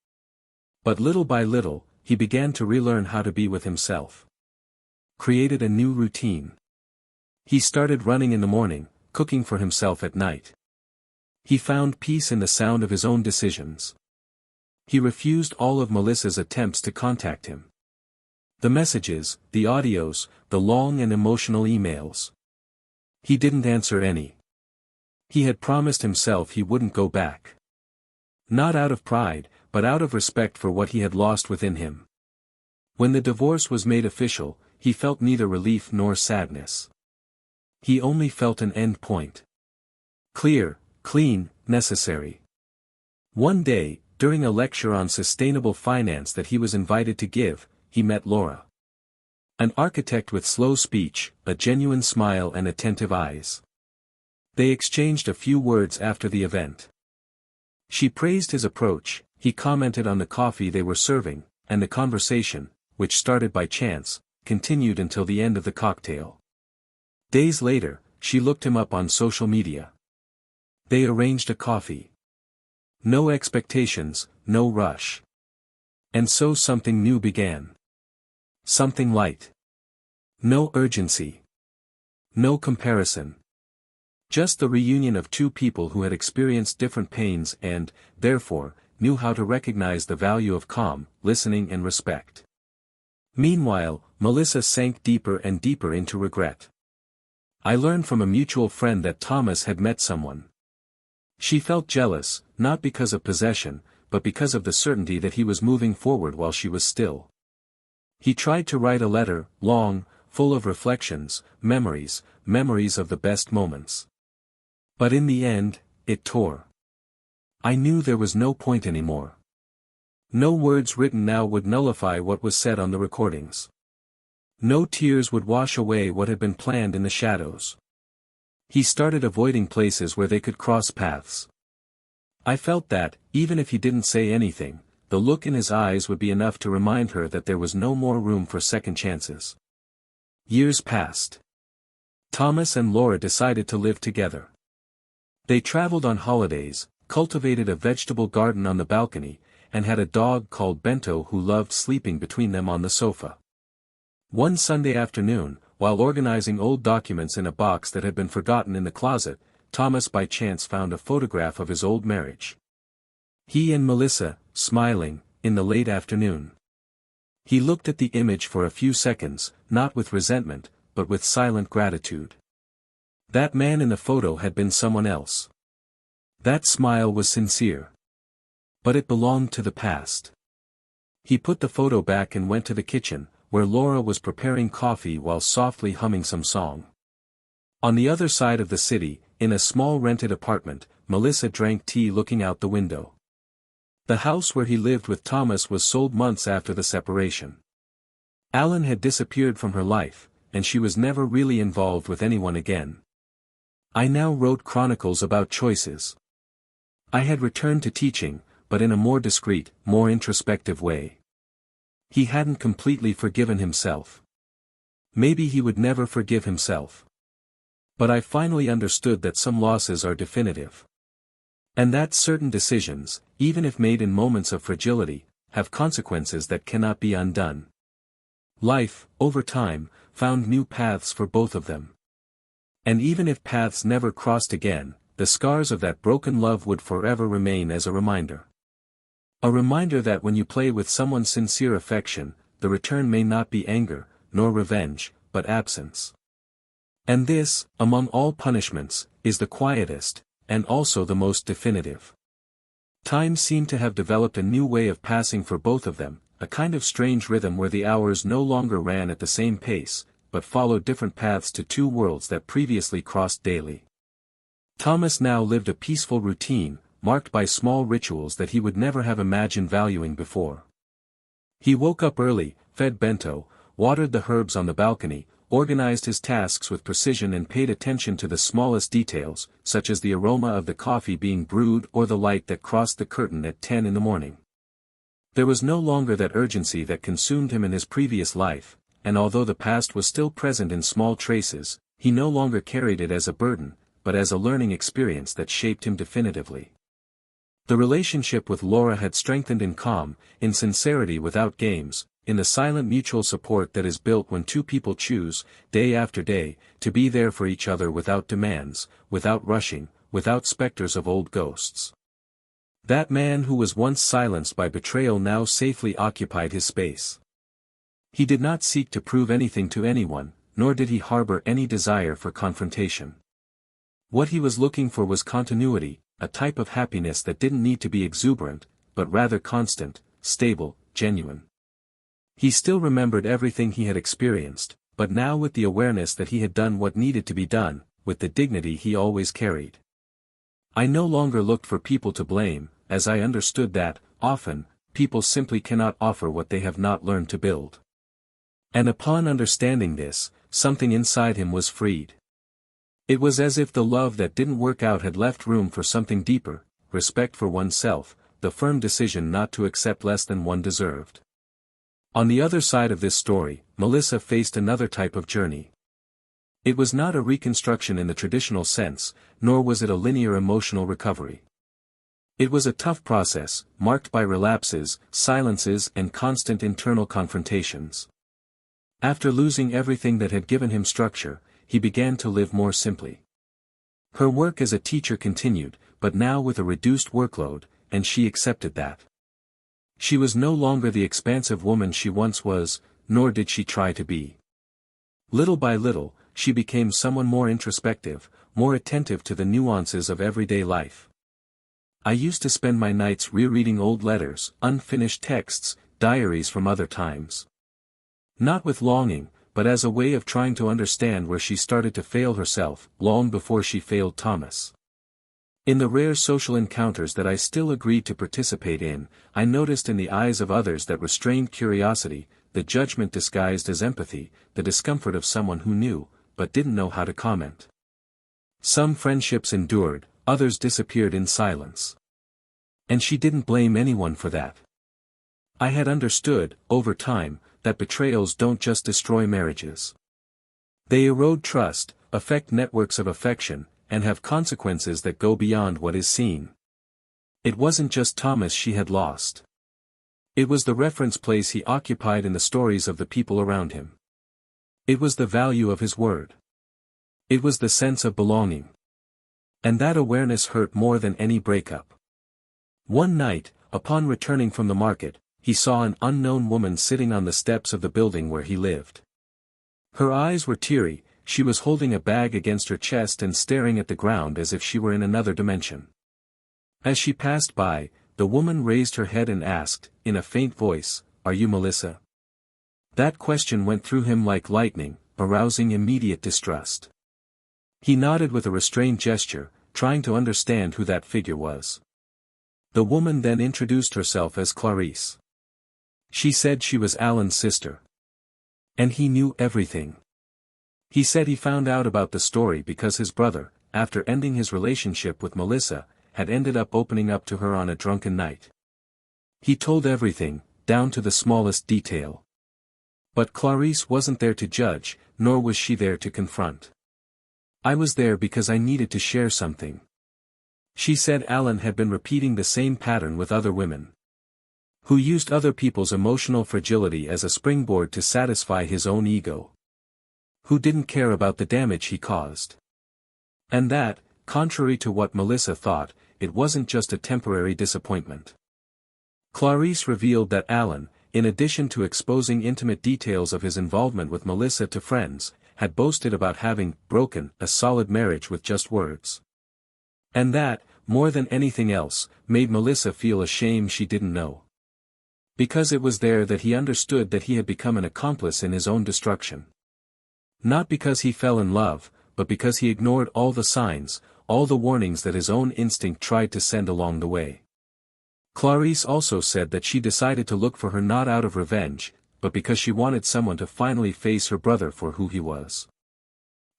But little by little, he began to relearn how to be with himself. Created a new routine. He started running in the morning, cooking for himself at night. He found peace in the sound of his own decisions. He refused all of Melissa's attempts to contact him. The messages, the audios, the long and emotional emails. He didn't answer any. He had promised himself he wouldn't go back. Not out of pride, but out of respect for what he had lost within him. When the divorce was made official, he felt neither relief nor sadness. He only felt an end point. Clear, clean, necessary. One day, during a lecture on sustainable finance that he was invited to give, he met Laura. An architect with slow speech, a genuine smile and attentive eyes. They exchanged a few words after the event. She praised his approach, he commented on the coffee they were serving, and the conversation, which started by chance, continued until the end of the cocktail. Days later, she looked him up on social media. They arranged a coffee. No expectations, no rush. And so something new began. Something light. No urgency. No comparison. Just the reunion of two people who had experienced different pains and, therefore, knew how to recognize the value of calm, listening and respect. Meanwhile, Melissa sank deeper and deeper into regret. I learned from a mutual friend that Thomas had met someone. She felt jealous, not because of possession, but because of the certainty that he was moving forward while she was still. He tried to write a letter, long, full of reflections, memories of the best moments. But in the end, it tore. I knew there was no point anymore. No words written now would nullify what was said on the recordings. No tears would wash away what had been planned in the shadows. He started avoiding places where they could cross paths. I felt that, even if he didn't say anything, the look in his eyes would be enough to remind her that there was no more room for second chances. Years passed. Thomas and Laura decided to live together. They traveled on holidays, cultivated a vegetable garden on the balcony, and had a dog called Bento who loved sleeping between them on the sofa. One Sunday afternoon, while organizing old documents in a box that had been forgotten in the closet, Thomas by chance found a photograph of his old marriage. He and Melissa, smiling, in the late afternoon. He looked at the image for a few seconds, not with resentment, but with silent gratitude. That man in the photo had been someone else. That smile was sincere. But it belonged to the past. He put the photo back and went to the kitchen, where Laura was preparing coffee while softly humming some song. On the other side of the city, in a small rented apartment, Melissa drank tea looking out the window. The house where he lived with Thomas was sold months after the separation. Alan had disappeared from her life, and she was never really involved with anyone again. I now wrote chronicles about choices. I had returned to teaching, but in a more discreet, more introspective way. He hadn't completely forgiven himself. Maybe he would never forgive himself. But I finally understood that some losses are definitive. And that certain decisions, even if made in moments of fragility, have consequences that cannot be undone. Life, over time, found new paths for both of them. And even if paths never crossed again, the scars of that broken love would forever remain as a reminder. A reminder that when you play with someone's sincere affection, the return may not be anger, nor revenge, but absence. And this, among all punishments, is the quietest, and also the most definitive. Time seemed to have developed a new way of passing for both of them, a kind of strange rhythm where the hours no longer ran at the same pace, but followed different paths to two worlds that previously crossed daily. Thomas now lived a peaceful routine, marked by small rituals that he would never have imagined valuing before. He woke up early, fed Bento, watered the herbs on the balcony, organized his tasks with precision and paid attention to the smallest details, such as the aroma of the coffee being brewed or the light that crossed the curtain at 10 in the morning. There was no longer that urgency that consumed him in his previous life, and although the past was still present in small traces, he no longer carried it as a burden, but as a learning experience that shaped him definitively. The relationship with Laura had strengthened in calm, in sincerity without games, in the silent mutual support that is built when two people choose, day after day, to be there for each other without demands, without rushing, without specters of old ghosts. That man who was once silenced by betrayal now safely occupied his space. He did not seek to prove anything to anyone, nor did he harbor any desire for confrontation. What he was looking for was continuity, a type of happiness that didn't need to be exuberant, but rather constant, stable, genuine. He still remembered everything he had experienced, but now with the awareness that he had done what needed to be done, with the dignity he always carried. I no longer looked for people to blame, as I understood that, often, people simply cannot offer what they have not learned to build. And upon understanding this, something inside him was freed. It was as if the love that didn't work out had left room for something deeper, respect for oneself, the firm decision not to accept less than one deserved. On the other side of this story, Melissa faced another type of journey. It was not a reconstruction in the traditional sense, nor was it a linear emotional recovery. It was a tough process, marked by relapses, silences and constant internal confrontations. After losing everything that had given him structure, he began to live more simply. Her work as a teacher continued, but now with a reduced workload, and she accepted that. She was no longer the expansive woman she once was, nor did she try to be. Little by little, she became someone more introspective, more attentive to the nuances of everyday life. I used to spend my nights rereading old letters, unfinished texts, diaries from other times. Not with longing, but as a way of trying to understand where she started to fail herself, long before she failed Thomas. In the rare social encounters that I still agreed to participate in, I noticed in the eyes of others that restrained curiosity, the judgment disguised as empathy, the discomfort of someone who knew, but didn't know how to comment. Some friendships endured, others disappeared in silence. And she didn't blame anyone for that. I had understood, over time, that betrayals don't just destroy marriages. They erode trust, affect networks of affection, and have consequences that go beyond what is seen. It wasn't just Thomas she had lost. It was the reference place he occupied in the stories of the people around him. It was the value of his word. It was the sense of belonging. And that awareness hurt more than any breakup. One night, upon returning from the market, he saw an unknown woman sitting on the steps of the building where he lived. Her eyes were teary, she was holding a bag against her chest and staring at the ground as if she were in another dimension. As she passed by, the woman raised her head and asked, in a faint voice, "Are you Melissa?" That question went through him like lightning, arousing immediate distrust. He nodded with a restrained gesture, trying to understand who that figure was. The woman then introduced herself as Clarice. She said she was Alan's sister. And he knew everything. He said he found out about the story because his brother, after ending his relationship with Melissa, had ended up opening up to her on a drunken night. He told everything, down to the smallest detail. But Clarice wasn't there to judge, nor was she there to confront. "I was there because I needed to share something." She said Alan had been repeating the same pattern with other women. Who used other people's emotional fragility as a springboard to satisfy his own ego. Who didn't care about the damage he caused. And that, contrary to what Melissa thought, it wasn't just a temporary disappointment. Clarice revealed that Alan, in addition to exposing intimate details of his involvement with Melissa to friends, had boasted about having broken a solid marriage with just words. And that, more than anything else, made Melissa feel a shame she didn't know. Because it was there that he understood that he had become an accomplice in his own destruction. Not because he fell in love, but because he ignored all the signs, all the warnings that his own instinct tried to send along the way. Clarice also said that she decided to look for her not out of revenge, but because she wanted someone to finally face her brother for who he was.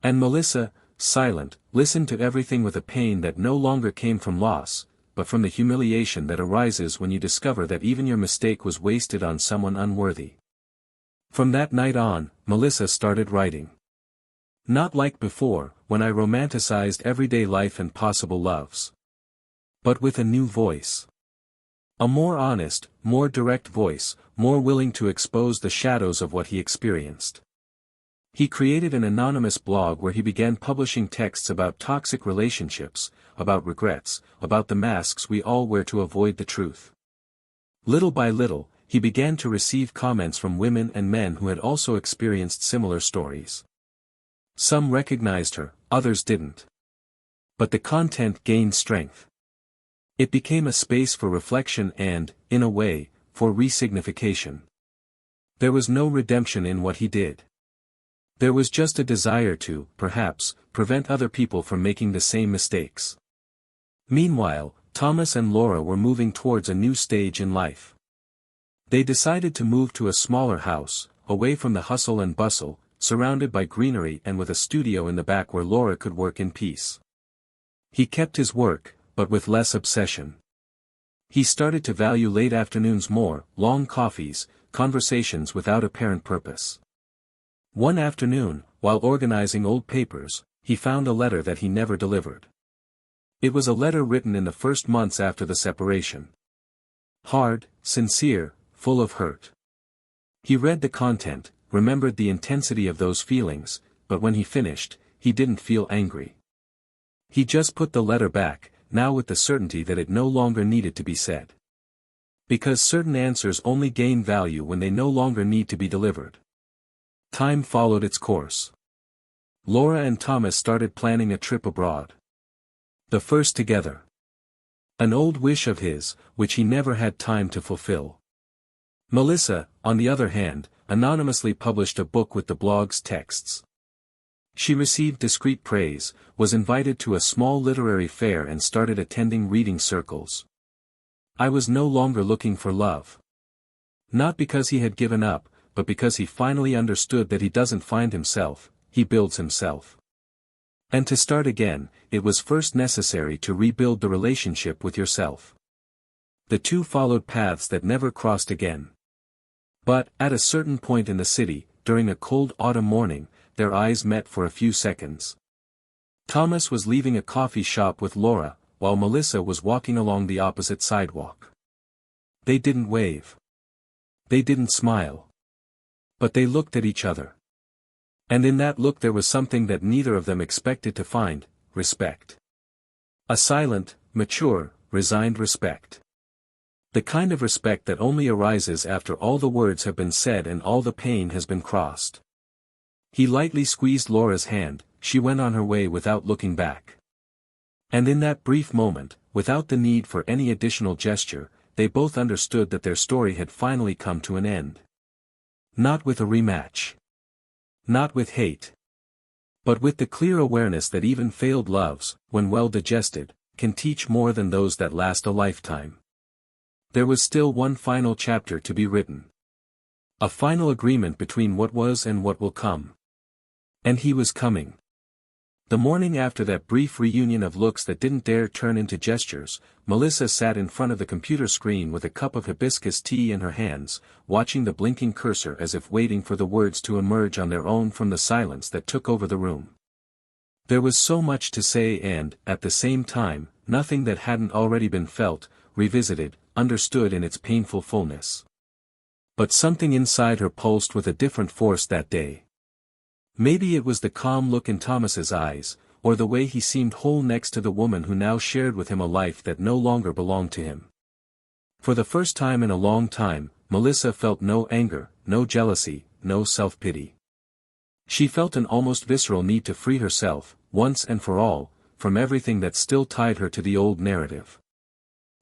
And Melissa, silent, listened to everything with a pain that no longer came from loss, but from the humiliation that arises when you discover that even your mistake was wasted on someone unworthy. From that night on, Melissa started writing. Not like before, when I romanticized everyday life and possible loves. But with a new voice. A more honest, more direct voice, more willing to expose the shadows of what he experienced. He created an anonymous blog where he began publishing texts about toxic relationships, about regrets, about the masks we all wear to avoid the truth. Little by little, he began to receive comments from women and men who had also experienced similar stories. Some recognized her, others didn't. But the content gained strength. It became a space for reflection and, in a way, for resignification. There was no redemption in what he did. There was just a desire to, perhaps, prevent other people from making the same mistakes. Meanwhile, Thomas and Laura were moving towards a new stage in life. They decided to move to a smaller house, away from the hustle and bustle, surrounded by greenery and with a studio in the back where Laura could work in peace. He kept his work, but with less obsession. He started to value late afternoons more, long coffees, conversations without apparent purpose. One afternoon, while organizing old papers, he found a letter that he never delivered. It was a letter written in the first months after the separation. Hard, sincere, full of hurt. He read the content, remembered the intensity of those feelings, but when he finished, he didn't feel angry. He just put the letter back, now with the certainty that it no longer needed to be said. Because certain answers only gain value when they no longer need to be delivered. Time followed its course. Laura and Thomas started planning a trip abroad. The first together. An old wish of his, which he never had time to fulfill. Melissa, on the other hand, anonymously published a book with the blog's texts. She received discreet praise, was invited to a small literary fair and started attending reading circles. I was no longer looking for love. Not because he had given up, but because he finally understood that he doesn't find himself, he builds himself. And to start again, it was first necessary to rebuild the relationship with yourself. The two followed paths that never crossed again. But, at a certain point in the city, during a cold autumn morning, their eyes met for a few seconds. Thomas was leaving a coffee shop with Laura, while Melissa was walking along the opposite sidewalk. They didn't wave. They didn't smile. But they looked at each other. And in that look there was something that neither of them expected to find: respect. A silent, mature, resigned respect. The kind of respect that only arises after all the words have been said and all the pain has been crossed. He lightly squeezed Laura's hand, she went on her way without looking back. And in that brief moment, without the need for any additional gesture, they both understood that their story had finally come to an end. Not with a rematch. Not with hate. But with the clear awareness that even failed loves, when well digested, can teach more than those that last a lifetime. There was still one final chapter to be written. A final agreement between what was and what will come. And he was coming. The morning after that brief reunion of looks that didn't dare turn into gestures, Melissa sat in front of the computer screen with a cup of hibiscus tea in her hands, watching the blinking cursor as if waiting for the words to emerge on their own from the silence that took over the room. There was so much to say and, at the same time, nothing that hadn't already been felt, revisited, understood in its painful fullness. But something inside her pulsed with a different force that day. Maybe it was the calm look in Thomas's eyes, or the way he seemed whole next to the woman who now shared with him a life that no longer belonged to him. For the first time in a long time, Melissa felt no anger, no jealousy, no self-pity. She felt an almost visceral need to free herself, once and for all, from everything that still tied her to the old narrative.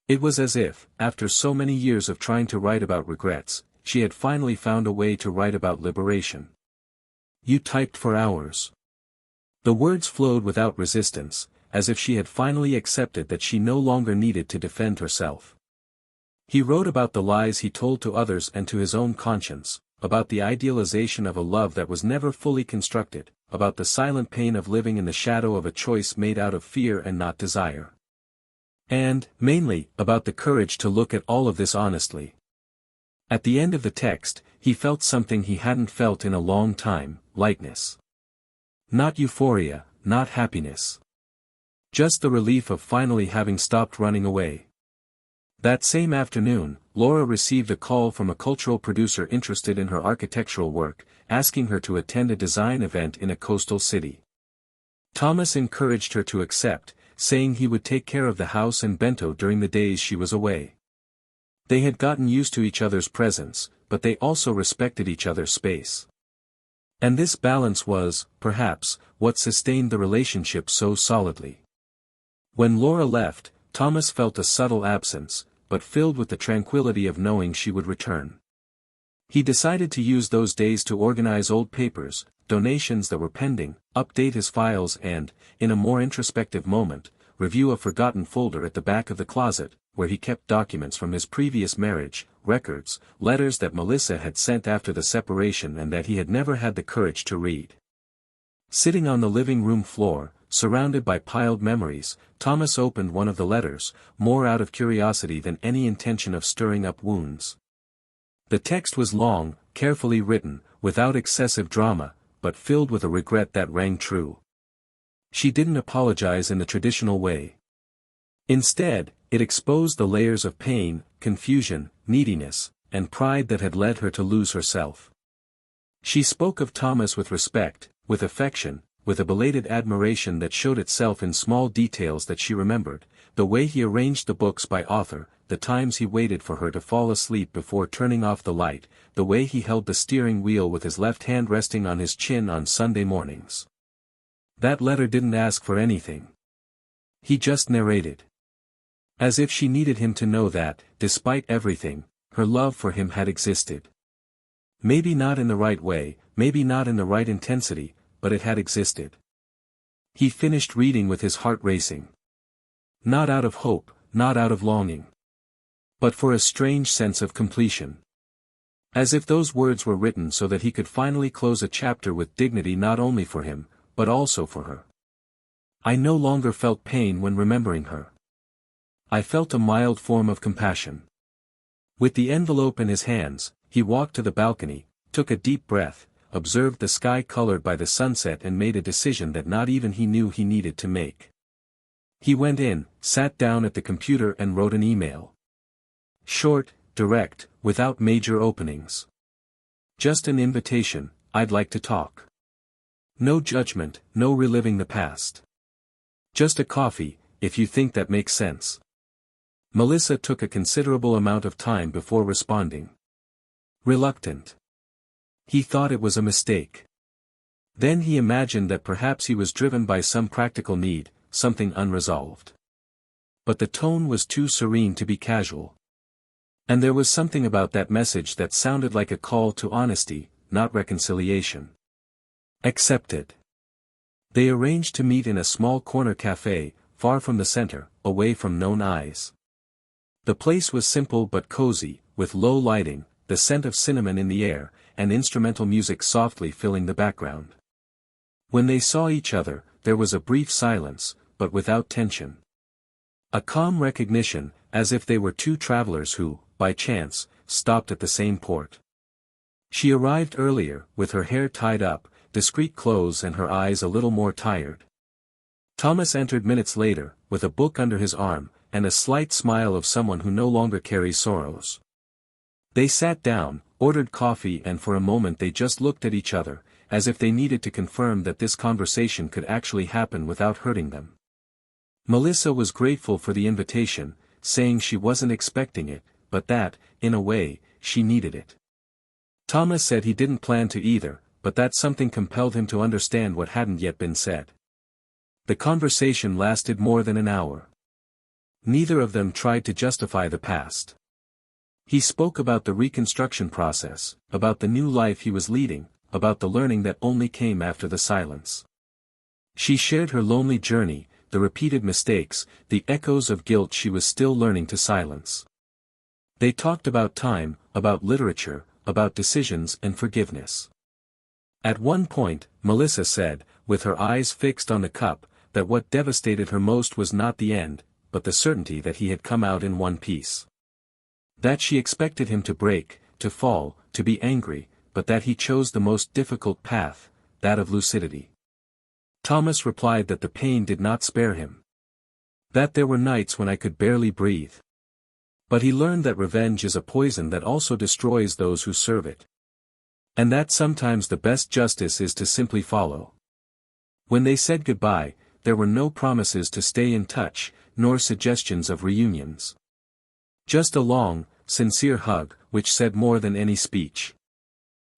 It was as if, after so many years of trying to write about regrets, she had finally found a way to write about liberation. You typed for hours. The words flowed without resistance, as if she had finally accepted that she no longer needed to defend herself. He wrote about the lies he told to others and to his own conscience, about the idealization of a love that was never fully constructed, about the silent pain of living in the shadow of a choice made out of fear and not desire. And, mainly, about the courage to look at all of this honestly. At the end of the text, he felt something he hadn't felt in a long time, lightness. Not euphoria, not happiness. Just the relief of finally having stopped running away. That same afternoon, Laura received a call from a cultural producer interested in her architectural work, asking her to attend a design event in a coastal city. Thomas encouraged her to accept, saying he would take care of the house and bento during the days she was away. They had gotten used to each other's presence, but they also respected each other's space. And this balance was, perhaps, what sustained the relationship so solidly. When Laura left, Thomas felt a subtle absence, but filled with the tranquility of knowing she would return. He decided to use those days to organize old papers, donations that were pending, update his files and, in a more introspective moment, review a forgotten folder at the back of the closet, where he kept documents from his previous marriage, records, letters that Melissa had sent after the separation and that he had never had the courage to read. Sitting on the living room floor, surrounded by piled memories, Thomas opened one of the letters, more out of curiosity than any intention of stirring up wounds. The text was long, carefully written, without excessive drama, but filled with a regret that rang true. She didn't apologize in the traditional way. Instead, it exposed the layers of pain, confusion, neediness, and pride that had led her to lose herself. She spoke of Thomas with respect, with affection, with a belated admiration that showed itself in small details that she remembered, the way he arranged the books by author, the times he waited for her to fall asleep before turning off the light, the way he held the steering wheel with his left hand resting on his chin on Sunday mornings. That letter didn't ask for anything. He just narrated. As if she needed him to know that, despite everything, her love for him had existed. Maybe not in the right way, maybe not in the right intensity, but it had existed. He finished reading with his heart racing. Not out of hope, not out of longing. But for a strange sense of completion. As if those words were written so that he could finally close a chapter with dignity not only for him, but also for her. I no longer felt pain when remembering her. I felt a mild form of compassion. With the envelope in his hands, he walked to the balcony, took a deep breath, observed the sky colored by the sunset and made a decision that not even he knew he needed to make. He went in, sat down at the computer and wrote an email. Short, direct, without major openings. Just an invitation, I'd like to talk. No judgment, no reliving the past. Just a coffee, if you think that makes sense. Melissa took a considerable amount of time before responding. Reluctant. He thought it was a mistake. Then he imagined that perhaps he was driven by some practical need, something unresolved. But the tone was too serene to be casual. And there was something about that message that sounded like a call to honesty, not reconciliation. Accepted. They arranged to meet in a small corner cafe, far from the center, away from known eyes. The place was simple but cozy, with low lighting, the scent of cinnamon in the air, and instrumental music softly filling the background. When they saw each other, there was a brief silence, but without tension. A calm recognition, as if they were two travelers who, by chance, stopped at the same port. She arrived earlier, with her hair tied up, discreet clothes and her eyes a little more tired. Thomas entered minutes later, with a book under his arm, and a slight smile of someone who no longer carries sorrows. They sat down, ordered coffee and for a moment they just looked at each other, as if they needed to confirm that this conversation could actually happen without hurting them. Melissa was grateful for the invitation, saying she wasn't expecting it, but that, in a way, she needed it. Thomas said he didn't plan to either, but that something compelled him to understand what hadn't yet been said. The conversation lasted more than an hour. Neither of them tried to justify the past. He spoke about the reconstruction process, about the new life he was leading, about the learning that only came after the silence. She shared her lonely journey, the repeated mistakes, the echoes of guilt she was still learning to silence. They talked about time, about literature, about decisions and forgiveness. At one point, Melissa said, with her eyes fixed on the cup, that what devastated her most was not the end, but the certainty that he had come out in one piece. That she expected him to break, to fall, to be angry, but that he chose the most difficult path, that of lucidity. Thomas replied that the pain did not spare him. That there were nights when I could barely breathe. But he learned that revenge is a poison that also destroys those who serve it. And that sometimes the best justice is to simply follow. When they said goodbye, there were no promises to stay in touch, nor suggestions of reunions. Just a long, sincere hug, which said more than any speech.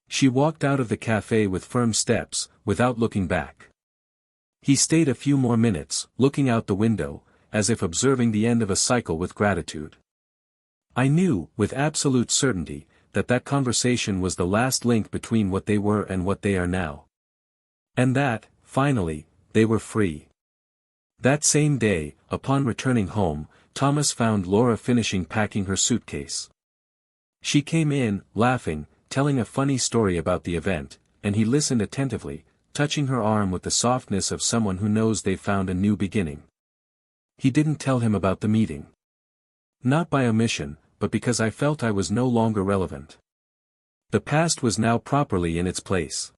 She walked out of the cafe with firm steps, without looking back. He stayed a few more minutes, looking out the window, as if observing the end of a cycle with gratitude. I knew, with absolute certainty, that conversation was the last link between what they were and what they are now. And that, finally, they were free. That same day, upon returning home, Thomas found Laura finishing packing her suitcase. She came in, laughing, telling a funny story about the event, and he listened attentively, touching her arm with the softness of someone who knows they've found a new beginning. He didn't tell him about the meeting. Not by omission, but because I felt I was no longer relevant. The past was now properly in its place.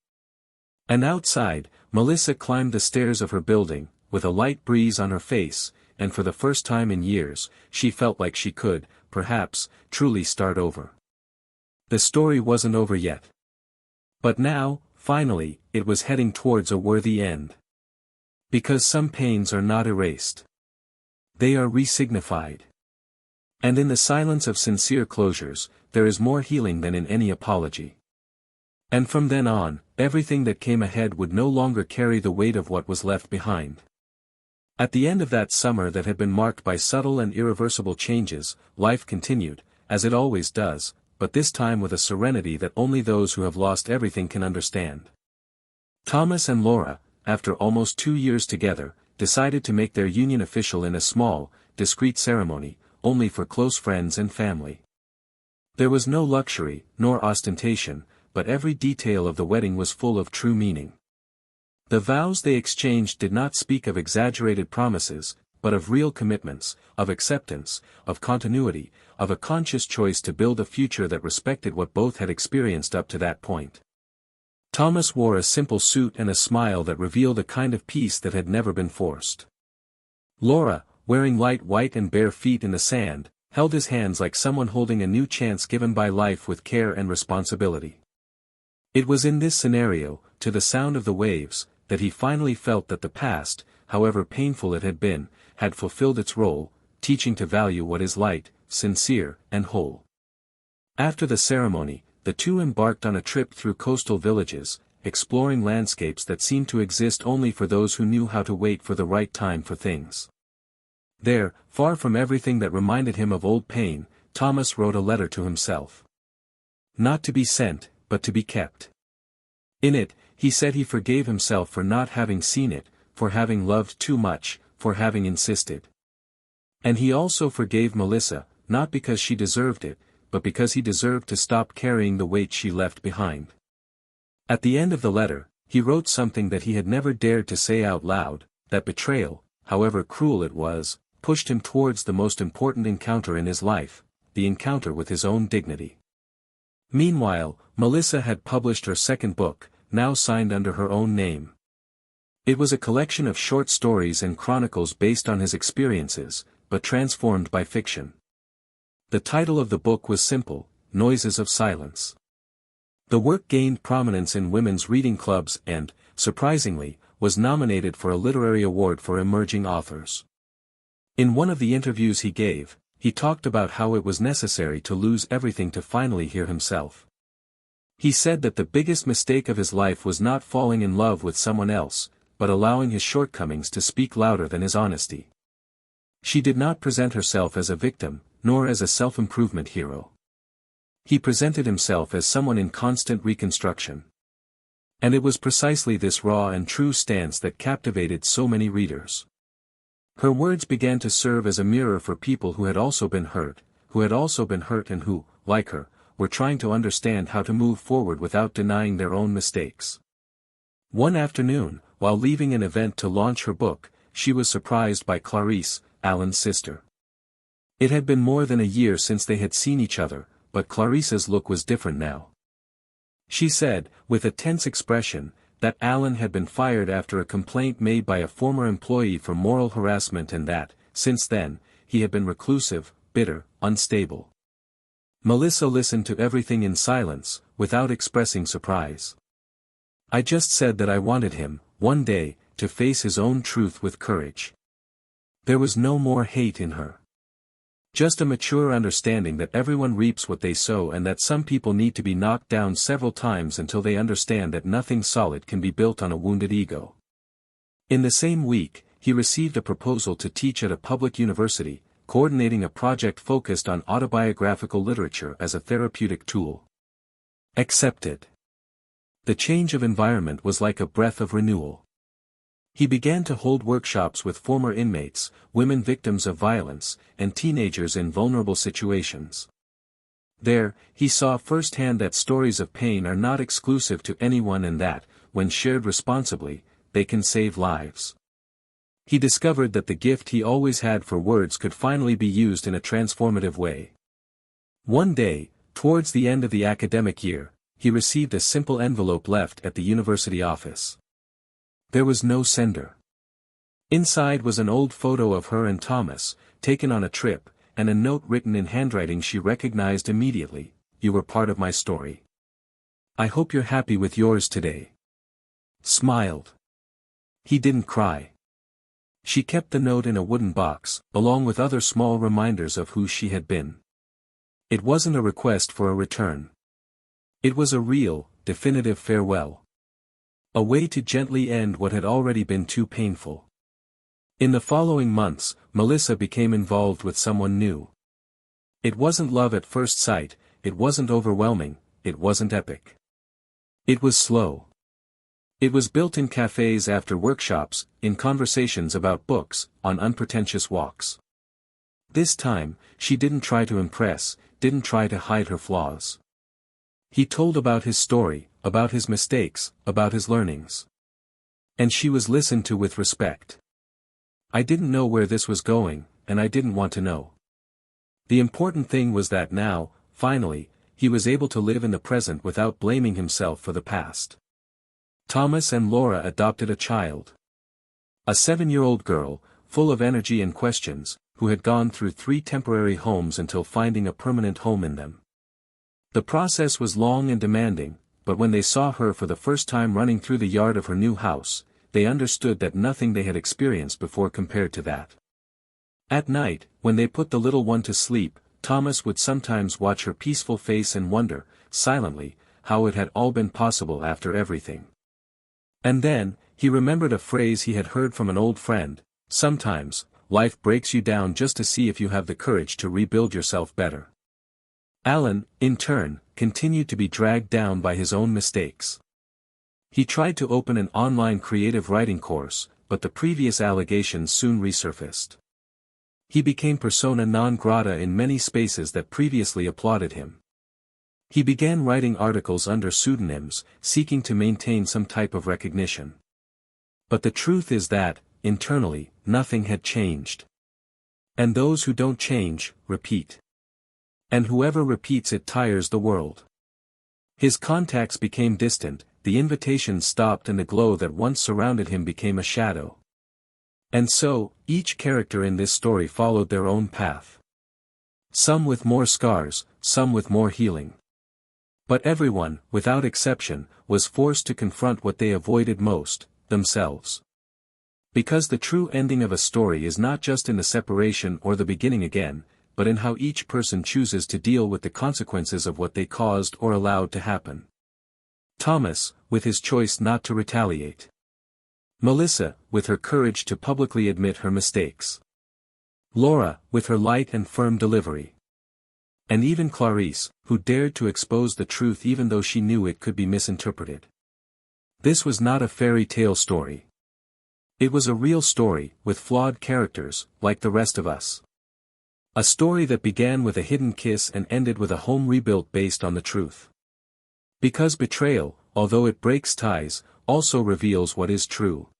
And outside, Melissa climbed the stairs of her building, with a light breeze on her face, and for the first time in years, she felt like she could, perhaps, truly start over. The story wasn't over yet. But now, finally, it was heading towards a worthy end. Because some pains are not erased. They are resignified. And in the silence of sincere closures, there is more healing than in any apology. And from then on, everything that came ahead would no longer carry the weight of what was left behind. At the end of that summer that had been marked by subtle and irreversible changes, life continued, as it always does, but this time with a serenity that only those who have lost everything can understand. Thomas and Laura, after almost 2 years together, decided to make their union official in a small, discreet ceremony, only for close friends and family. There was no luxury, nor ostentation, but every detail of the wedding was full of true meaning. The vows they exchanged did not speak of exaggerated promises, but of real commitments, of acceptance, of continuity, of a conscious choice to build a future that respected what both had experienced up to that point. Thomas wore a simple suit and a smile that revealed a kind of peace that had never been forced. Laura, wearing light white and bare feet in the sand, held his hands like someone holding a new chance given by life with care and responsibility. It was in this scenario, to the sound of the waves, that he finally felt that the past, however painful it had been, had fulfilled its role, teaching to value what is light, sincere, and whole. After the ceremony, the two embarked on a trip through coastal villages, exploring landscapes that seemed to exist only for those who knew how to wait for the right time for things. There, far from everything that reminded him of old pain, Thomas wrote a letter to himself. Not to be sent, but to be kept. In it, he said he forgave himself for not having seen it, for having loved too much, for having insisted. And he also forgave Melissa, not because she deserved it, but because he deserved to stop carrying the weight she left behind. At the end of the letter, he wrote something that he had never dared to say out loud, that betrayal, however cruel it was, pushed him towards the most important encounter in his life, the encounter with his own dignity. Meanwhile, Melissa had published her second book, now signed under her own name. It was a collection of short stories and chronicles based on his experiences, but transformed by fiction. The title of the book was simple, Noises of Silence. The work gained prominence in women's reading clubs and, surprisingly, was nominated for a literary award for emerging authors. In one of the interviews he gave, he talked about how it was necessary to lose everything to finally hear himself. He said that the biggest mistake of his life was not falling in love with someone else, but allowing his shortcomings to speak louder than his honesty. She did not present herself as a victim, nor as a self-improvement hero. He presented himself as someone in constant reconstruction. And it was precisely this raw and true stance that captivated so many readers. Her words began to serve as a mirror for people who had also been hurt and who, like her, were trying to understand how to move forward without denying their own mistakes. One afternoon, while leaving an event to launch her book, she was surprised by Clarice, Alan's sister. It had been more than a year since they had seen each other, but Clarice's look was different now. She said, with a tense expression, that Alan had been fired after a complaint made by a former employee for moral harassment and that, since then, he had been reclusive, bitter, unstable. Melissa listened to everything in silence, without expressing surprise. I just said that I wanted him, one day, to face his own truth with courage. There was no more hate in her. Just a mature understanding that everyone reaps what they sow and that some people need to be knocked down several times until they understand that nothing solid can be built on a wounded ego. In the same week, he received a proposal to teach at a public university, coordinating a project focused on autobiographical literature as a therapeutic tool. Accepted. The change of environment was like a breath of renewal. He began to hold workshops with former inmates, women victims of violence, and teenagers in vulnerable situations. There, he saw firsthand that stories of pain are not exclusive to anyone and that, when shared responsibly, they can save lives. He discovered that the gift he always had for words could finally be used in a transformative way. One day, towards the end of the academic year, he received a simple envelope left at the university office. There was no sender. Inside was an old photo of her and Thomas, taken on a trip, and a note written in handwriting she recognized immediately: "You were part of my story. I hope you're happy with yours today." Smiled. He didn't cry. She kept the note in a wooden box, along with other small reminders of who she had been. It wasn't a request for a return. It was a real, definitive farewell. A way to gently end what had already been too painful. In the following months, Melissa became involved with someone new. It wasn't love at first sight, it wasn't overwhelming, it wasn't epic. It was slow. It was built in cafes after workshops, in conversations about books, on unpretentious walks. This time, she didn't try to impress, didn't try to hide her flaws. He told about his story, about his mistakes, about his learnings. And she was listened to with respect. I didn't know where this was going, and I didn't want to know. The important thing was that now, finally, he was able to live in the present without blaming himself for the past. Thomas and Laura adopted a child. A 7-year-old girl, full of energy and questions, who had gone through 3 temporary homes until finding a permanent home in them. The process was long and demanding, but when they saw her for the first time running through the yard of her new house, they understood that nothing they had experienced before compared to that. At night, when they put the little one to sleep, Thomas would sometimes watch her peaceful face and wonder, silently, how it had all been possible after everything. And then, he remembered a phrase he had heard from an old friend: "Sometimes, life breaks you down just to see if you have the courage to rebuild yourself better." Alan, in turn, continued to be dragged down by his own mistakes. He tried to open an online creative writing course, but the previous allegations soon resurfaced. He became persona non grata in many spaces that previously applauded him. He began writing articles under pseudonyms, seeking to maintain some type of recognition. But the truth is that, internally, nothing had changed. And those who don't change, repeat. And whoever repeats it tires the world. His contacts became distant, the invitations stopped and the glow that once surrounded him became a shadow. And so, each character in this story followed their own path. Some with more scars, some with more healing. But everyone, without exception, was forced to confront what they avoided most, themselves. Because the true ending of a story is not just in the separation or the beginning again, but in how each person chooses to deal with the consequences of what they caused or allowed to happen. Thomas, with his choice not to retaliate. Melissa, with her courage to publicly admit her mistakes. Laura, with her light and firm delivery. And even Clarice, who dared to expose the truth even though she knew it could be misinterpreted. This was not a fairy tale story. It was a real story, with flawed characters, like the rest of us. A story that began with a hidden kiss and ended with a home rebuilt based on the truth. Because betrayal, although it breaks ties, also reveals what is true.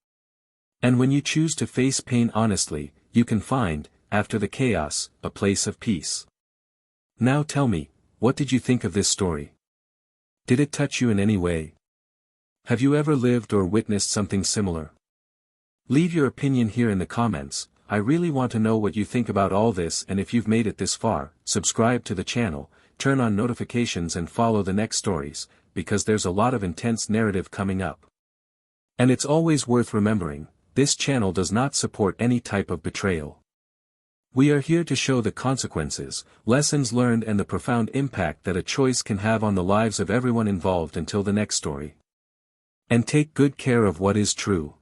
And when you choose to face pain honestly, you can find, after the chaos, a place of peace. Now tell me, what did you think of this story? Did it touch you in any way? Have you ever lived or witnessed something similar? Leave your opinion here in the comments. I really want to know what you think about all this, and if you've made it this far, subscribe to the channel, turn on notifications and follow the next stories, because there's a lot of intense narrative coming up. And it's always worth remembering, this channel does not support any type of betrayal. We are here to show the consequences, lessons learned and the profound impact that a choice can have on the lives of everyone involved until the next story. And take good care of what is true.